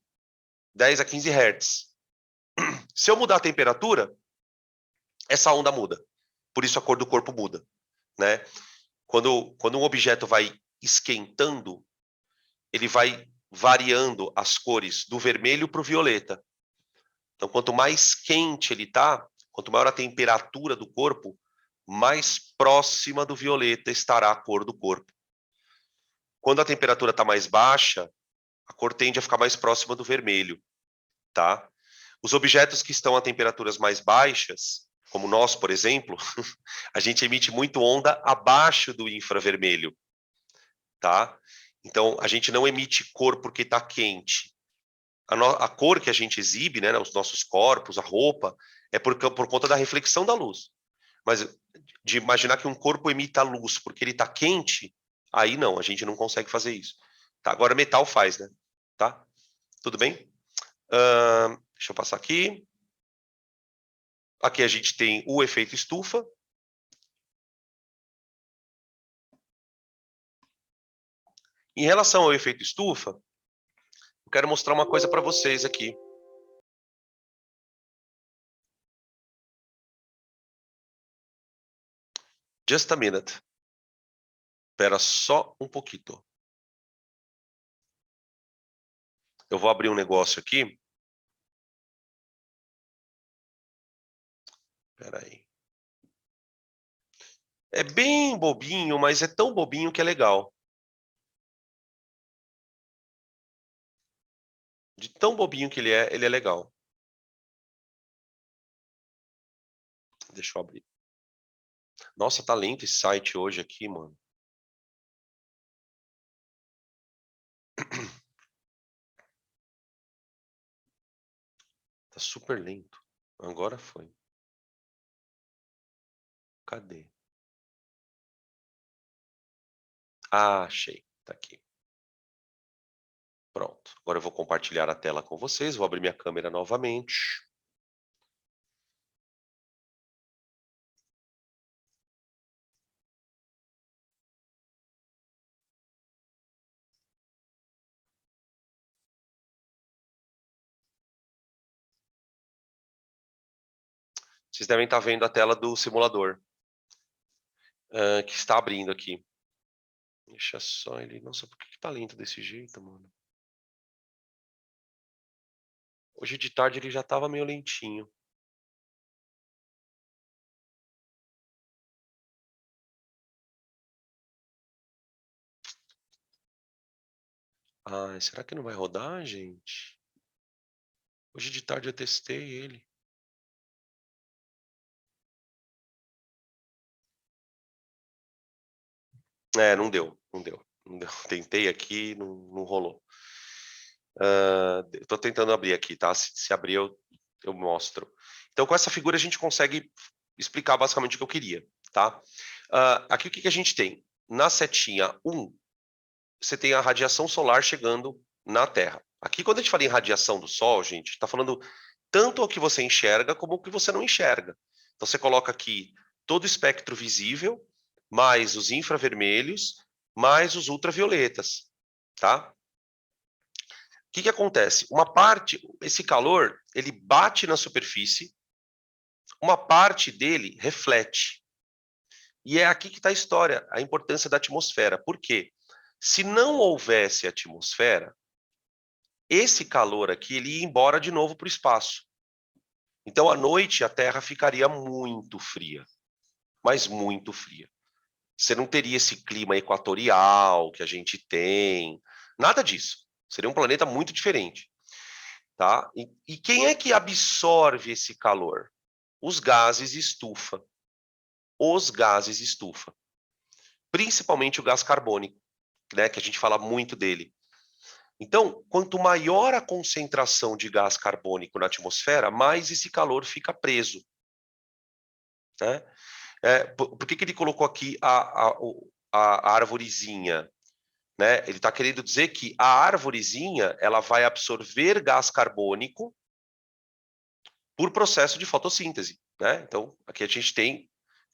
10 a 15 Hz. Se eu mudar a temperatura, essa onda muda. Por isso a cor do corpo muda. Né? Quando um objeto vai esquentando, ele vai variando as cores do vermelho para o violeta. Então, quanto mais quente ele está, quanto maior a temperatura do corpo, mais próxima do violeta estará a cor do corpo. Quando a temperatura está mais baixa, a cor tende a ficar mais próxima do vermelho, tá? Os objetos que estão a temperaturas mais baixas, como nós, por exemplo, a gente emite muito onda abaixo do infravermelho, tá? Então, a gente não emite cor porque está quente. A cor que a gente exibe, né, os nossos corpos, a roupa, é por conta da reflexão da luz. Mas de imaginar que um corpo emita luz porque ele está quente, aí não, a gente não consegue fazer isso. Tá? Agora metal faz, né? Tá? Tudo bem? Deixa eu passar aqui. Aqui a gente tem o efeito estufa. Em relação ao efeito estufa, eu quero mostrar uma coisa para vocês aqui. Just a minute. Espera só um pouquinho. Eu vou abrir um negócio aqui. Espera aí. É bem bobinho, mas é tão bobinho que é legal. De tão bobinho que ele é legal. Deixa eu abrir. Nossa, tá lento esse site hoje aqui, mano. Tá super lento. Agora foi. Cadê? Ah, achei. Tá aqui. Pronto. Agora eu vou compartilhar a tela com vocês. Vou abrir minha câmera novamente. Vocês devem estar vendo a tela do simulador, que está abrindo aqui. Deixa só ele... Nossa, por que tá lento desse jeito, mano? Hoje de tarde ele já estava meio lentinho. Ai, será que não vai rodar, gente? Hoje de tarde eu testei ele. É, não deu, não deu. Não deu. Tentei aqui, não rolou. Eu tô tentando abrir aqui, tá? Se abrir, eu mostro. Então, com essa figura, a gente consegue explicar basicamente o que eu queria, tá? Aqui o que a gente tem? Na setinha 1, você tem a radiação solar chegando na Terra. Aqui, quando a gente fala em radiação do Sol, gente, está falando tanto o que você enxerga como o que você não enxerga. Então, você coloca aqui todo o espectro visível, mais os infravermelhos, mais os ultravioletas, tá? O que acontece? Uma parte, esse calor, ele bate na superfície, uma parte dele reflete. E é aqui que está a história, a importância da atmosfera. Por quê? Se não houvesse atmosfera, esse calor aqui ele ia embora de novo para o espaço. Então, à noite, a Terra ficaria muito fria, mas muito fria. Você não teria esse clima equatorial que a gente tem, nada disso. Seria um planeta muito diferente. Tá? E quem é que absorve esse calor? Os gases estufa. Os gases estufa. Principalmente o gás carbônico, né, que a gente fala muito dele. Então, quanto maior a concentração de gás carbônico na atmosfera, mais esse calor fica preso. Né? Por que ele colocou aqui a arvorezinha? Né? Ele está querendo dizer que a arvorezinha ela vai absorver gás carbônico por processo de fotossíntese. Né? Então, aqui a gente tem...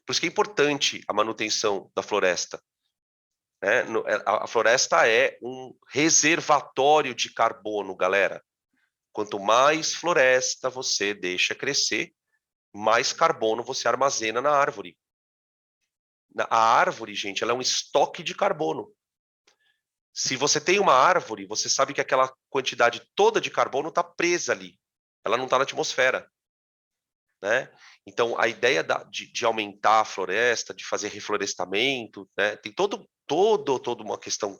Por isso que é importante a manutenção da floresta. Né? A floresta é um reservatório de carbono, galera. Quanto mais floresta você deixa crescer, mais carbono você armazena na árvore. A árvore, gente, ela é um estoque de carbono. Se você tem uma árvore, você sabe que aquela quantidade toda de carbono está presa ali. Ela não está na atmosfera. Né? Então, a ideia de aumentar a floresta, de fazer reflorestamento, né? Tem toda uma questão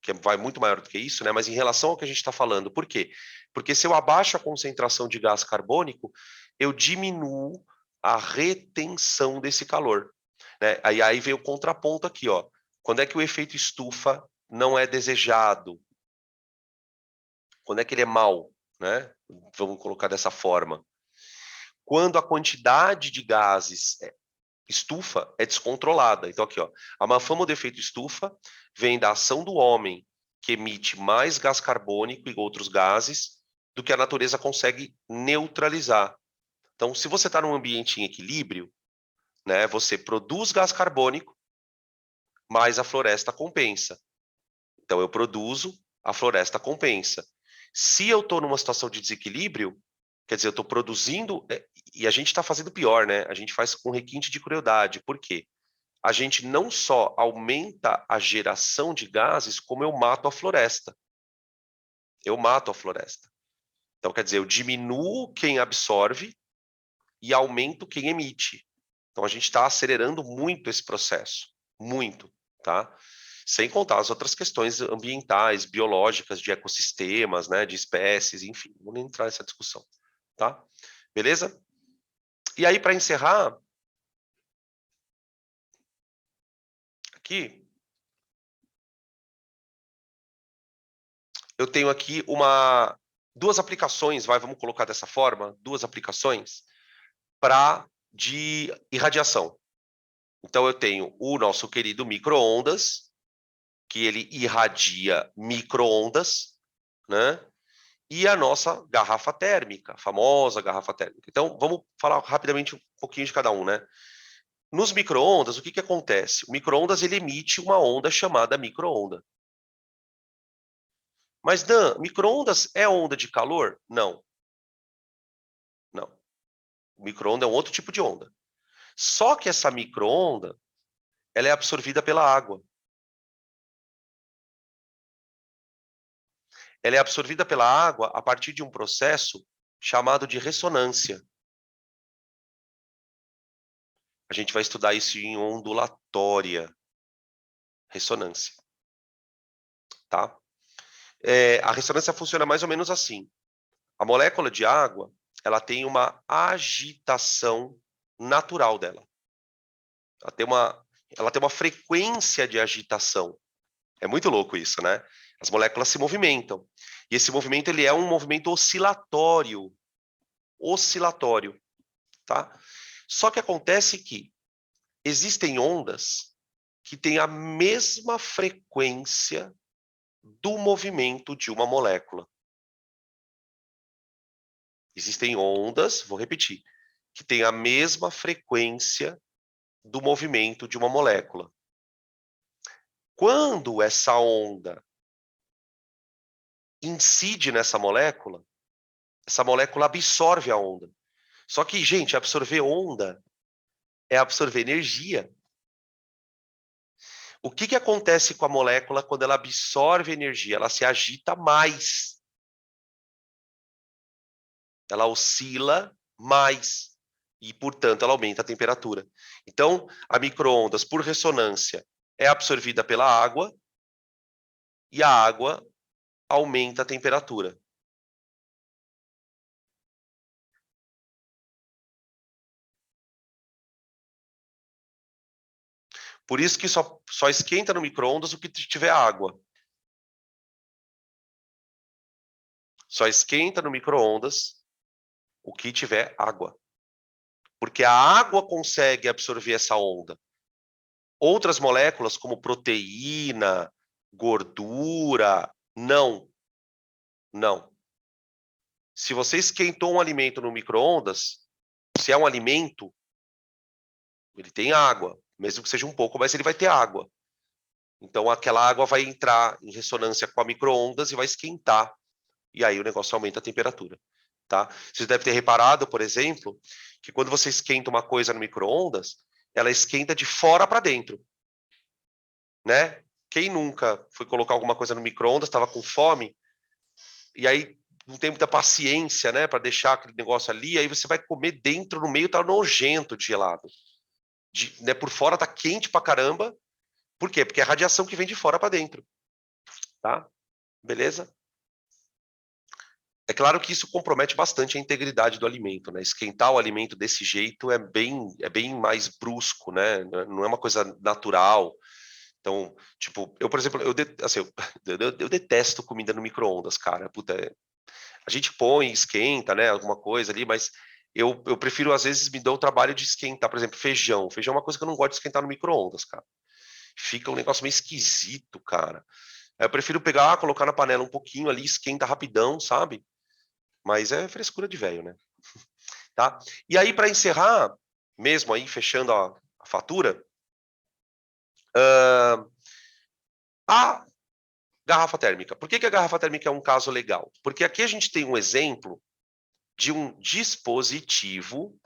que vai muito maior do que isso, né? Mas em relação ao que a gente está falando, por quê? Porque se eu abaixo a concentração de gás carbônico, eu diminuo a retenção desse calor. Né? Aí vem o contraponto aqui, ó. Quando é que o efeito estufa não é desejado? Quando é que ele é mau? Né? Vamos colocar dessa forma. Quando a quantidade de gases estufa é descontrolada. Então, aqui, ó, a má fama do efeito estufa vem da ação do homem, que emite mais gás carbônico e outros gases do que a natureza consegue neutralizar. Então, se você está num ambiente em equilíbrio, né, você produz gás carbônico, mas a floresta compensa. Então, eu produzo, a floresta compensa. Se eu estou numa situação de desequilíbrio, quer dizer, eu estou produzindo, e a gente está fazendo pior, né? A gente faz com requinte de crueldade. Por quê? A gente não só aumenta a geração de gases, como eu mato a floresta. Eu mato a floresta. Então, quer dizer, eu diminuo quem absorve e aumento quem emite. Então, a gente está acelerando muito esse processo, muito, tá? Sem contar as outras questões ambientais, biológicas, de ecossistemas, né, de espécies, enfim, não vou entrar nessa discussão, tá? Beleza? E aí, para encerrar, aqui, eu tenho aqui duas aplicações, vamos colocar dessa forma, duas aplicações de irradiação. Então, eu tenho o nosso querido micro-ondas, que ele irradia micro-ondas, né? E a nossa garrafa térmica, a famosa garrafa térmica. Então, vamos falar rapidamente um pouquinho de cada um, né? Nos micro-ondas, o que acontece? O micro-ondas ele emite uma onda chamada micro-onda. Mas, Dan, micro-ondas é onda de calor? Não. Não. O micro-onda é um outro tipo de onda. Só que essa micro-onda, ela é absorvida pela água. Ela é absorvida pela água a partir de um processo chamado de ressonância. A gente vai estudar isso em ondulatória. Ressonância. Tá? A ressonância funciona mais ou menos assim. A molécula de água, ela tem uma agitação natural dela. Ela tem uma frequência de agitação. É muito louco isso, né? As moléculas se movimentam. E esse movimento ele é um movimento oscilatório. Oscilatório, tá? Só que acontece que existem ondas que têm a mesma frequência do movimento de uma molécula. Existem ondas, vou repetir, que têm a mesma frequência do movimento de uma molécula. Quando essa onda incide nessa molécula, essa molécula absorve a onda. Só que, gente, absorver onda é absorver energia. O que acontece com a molécula quando ela absorve energia? Ela se agita mais. Ela oscila mais. E, portanto, ela aumenta a temperatura. Então, a micro-ondas, por ressonância, é absorvida pela água e a água aumenta a temperatura. Por isso que só esquenta no micro-ondas o que tiver água. Só esquenta no micro-ondas o que tiver água. Porque a água consegue absorver essa onda. Outras moléculas, como proteína, gordura, não. Não. Se você esquentou um alimento no micro-ondas, se é um alimento, ele tem água. Mesmo que seja um pouco, mas ele vai ter água. Então, aquela água vai entrar em ressonância com a micro-ondas e vai esquentar. E aí o negócio aumenta a temperatura. Tá? Você deve ter reparado, por exemplo, que quando você esquenta uma coisa no micro-ondas, ela esquenta de fora para dentro. Né? Quem nunca foi colocar alguma coisa no micro-ondas, estava com fome, e aí não tem muita paciência, né, para deixar aquele negócio ali, aí você vai comer dentro, no meio tá nojento de gelado. Né, por fora tá quente pra caramba. Por quê? Porque é a radiação que vem de fora para dentro. Tá? Beleza? É claro que isso compromete bastante a integridade do alimento, né? Esquentar o alimento desse jeito é bem mais brusco, né? Não é uma coisa natural. Então, tipo, eu, por exemplo, assim, eu detesto comida no micro-ondas, cara. Puta, a gente põe, esquenta, né, alguma coisa ali, mas eu prefiro, às vezes, me dou o trabalho de esquentar, por exemplo, feijão. Feijão é uma coisa que eu não gosto de esquentar no micro-ondas, cara. Fica um negócio meio esquisito, cara. Aí eu prefiro pegar, colocar na panela um pouquinho ali, esquenta rapidão, sabe? Mas é frescura de velho, né? Tá? E aí, para encerrar, mesmo aí, fechando a fatura, a garrafa térmica. Por que a garrafa térmica é um caso legal? Porque aqui a gente tem um exemplo de um dispositivo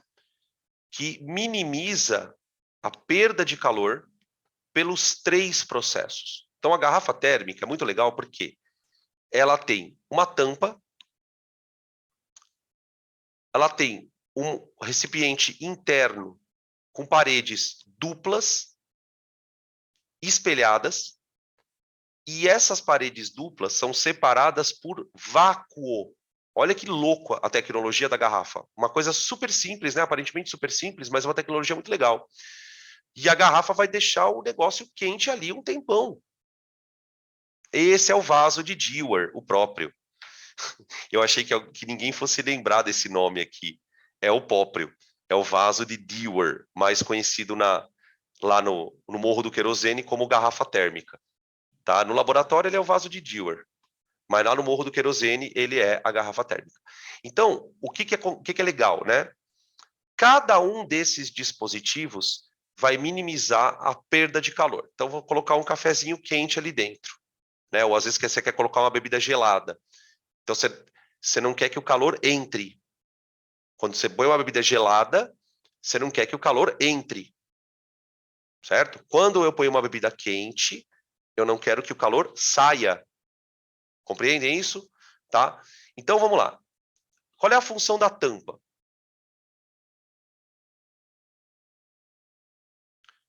que minimiza a perda de calor pelos três processos. Então, a garrafa térmica é muito legal porque ela tem uma tampa, ela tem um recipiente interno com paredes duplas, espelhadas, e essas paredes duplas são separadas por vácuo. Olha que louco a tecnologia da garrafa. Uma coisa super simples, né? Aparentemente super simples, mas é uma tecnologia muito legal. E a garrafa vai deixar o negócio quente ali um tempão. Esse é o vaso de Dewar, o próprio. Eu achei que ninguém fosse lembrar desse nome aqui. É o próprio. É o vaso de Dewar, mais conhecido lá no Morro do Querosene como garrafa térmica. Tá? No laboratório ele é o vaso de Dewar, mas lá no Morro do Querosene ele é a garrafa térmica. Então, o que é legal, né? Cada um desses dispositivos vai minimizar a perda de calor. Então, vou colocar um cafezinho quente ali dentro, né? Ou às vezes você quer colocar uma bebida gelada. Então, você não quer que o calor entre. Quando você põe uma bebida gelada, você não quer que o calor entre, certo? Quando eu ponho uma bebida quente, eu não quero que o calor saia. Compreendem isso? Tá? Então, vamos lá. Qual é a função da tampa?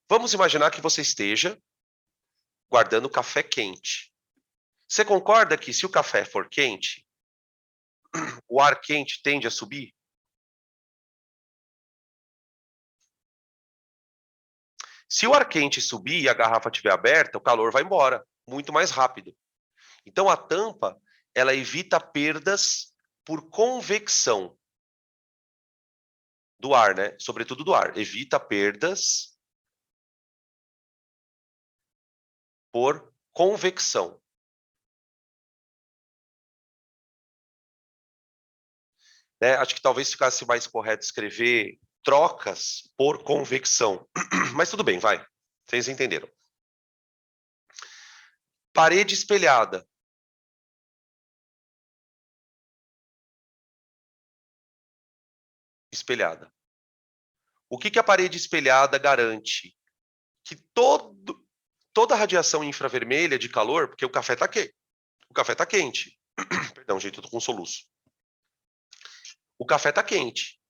Vamos imaginar que você esteja guardando café quente. Você concorda que se o café for quente, o ar quente tende a subir? Se o ar quente subir e a garrafa estiver aberta, o calor vai embora muito mais rápido. Então a tampa, ela evita perdas por convecção do ar, né? Sobretudo do ar. Evita perdas por convecção. Né? Acho que talvez ficasse mais correto escrever trocas por convecção. Mas tudo bem, vai. Vocês entenderam. Parede espelhada. Espelhada. O que a parede espelhada garante? Que toda a radiação infravermelha de calor, porque o café está quente. O café está quente. Perdão, gente, eu tô com soluço. O café está quente.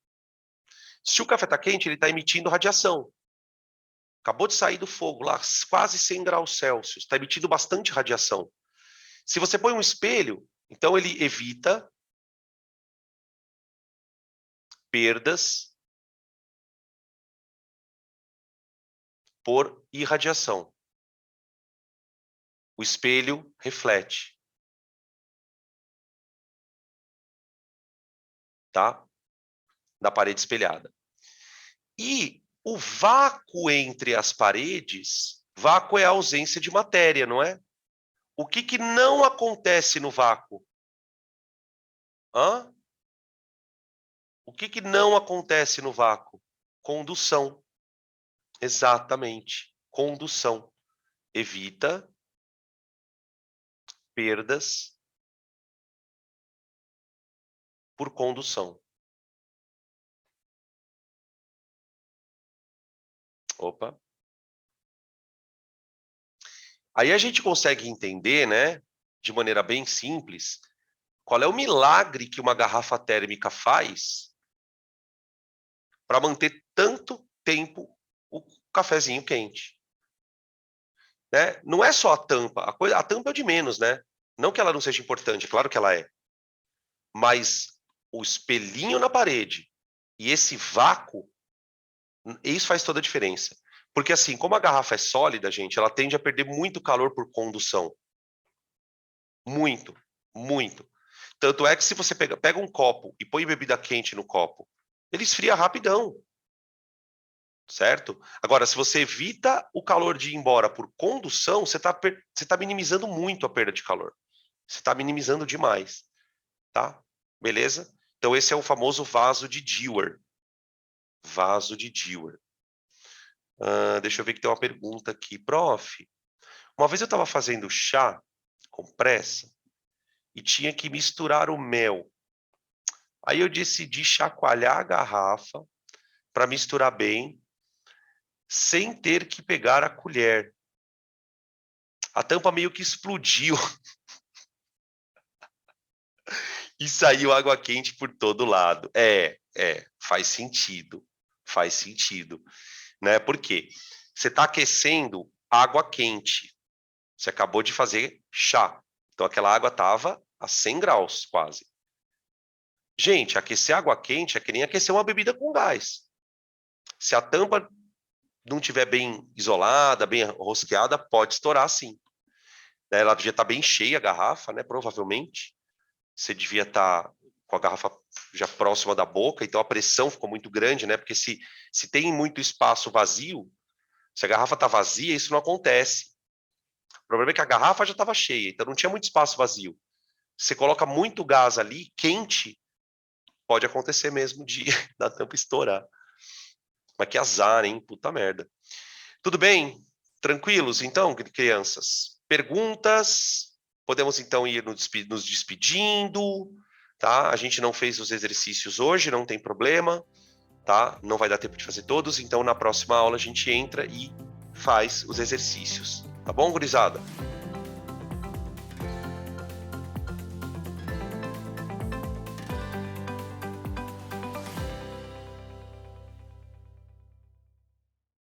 Se o café está quente, ele está emitindo radiação. Acabou de sair do fogo lá, quase 100 graus Celsius. Está emitindo bastante radiação. Se você põe um espelho, então ele evita perdas por irradiação. O espelho reflete, tá? Da parede espelhada. E o vácuo entre as paredes, vácuo é a ausência de matéria, não é? O que não acontece no vácuo? Hã? O que não acontece no vácuo? Condução. Exatamente. Condução. Evita perdas por condução. Opa. Aí a gente consegue entender, né, de maneira bem simples, qual é o milagre que uma garrafa térmica faz para manter tanto tempo o cafezinho quente. Né? Não é só a tampa, a tampa é o de menos, né? Não que ela não seja importante, claro que ela é. Mas o espelhinho na parede e esse vácuo, isso faz toda a diferença. Porque assim, como a garrafa é sólida, gente, ela tende a perder muito calor por condução. Muito, muito. Tanto é que se você pega um copo e põe bebida quente no copo, ele esfria rapidão, certo? Agora, se você evita o calor de ir embora por condução, você tá minimizando muito a perda de calor. Você está minimizando demais, tá? Beleza? Então, esse é o famoso vaso de Dewar. Vaso de Dewar. Deixa eu ver que tem uma pergunta aqui. Prof, uma vez eu estava fazendo chá com pressa e tinha que misturar o mel. Aí eu decidi chacoalhar a garrafa para misturar bem, sem ter que pegar a colher. A tampa meio que explodiu e saiu água quente por todo lado. Faz sentido. Faz sentido. Né? Por quê? Você está aquecendo água quente. Você acabou de fazer chá. Então, aquela água estava a 100 graus, quase. Gente, aquecer água quente é que nem aquecer uma bebida com gás. Se a tampa não estiver bem isolada, bem rosqueada, pode estourar sim. Ela devia estar bem cheia, a garrafa, né? Provavelmente. Você devia estar com a garrafa já próxima da boca, então a pressão ficou muito grande, né? Porque se tem muito espaço vazio, se a garrafa está vazia, isso não acontece. O problema é que a garrafa já estava cheia, então não tinha muito espaço vazio. Você coloca muito gás ali, quente, pode acontecer mesmo de da tampa estourar. Mas que azar, hein? Puta merda. Tudo bem? Tranquilos, então, crianças? Perguntas? Podemos, então, ir nos despedindo, tá? A gente não fez os exercícios hoje, não tem problema, tá? Não vai dar tempo de fazer todos, então, na próxima aula, a gente entra e faz os exercícios. Tá bom, gurizada?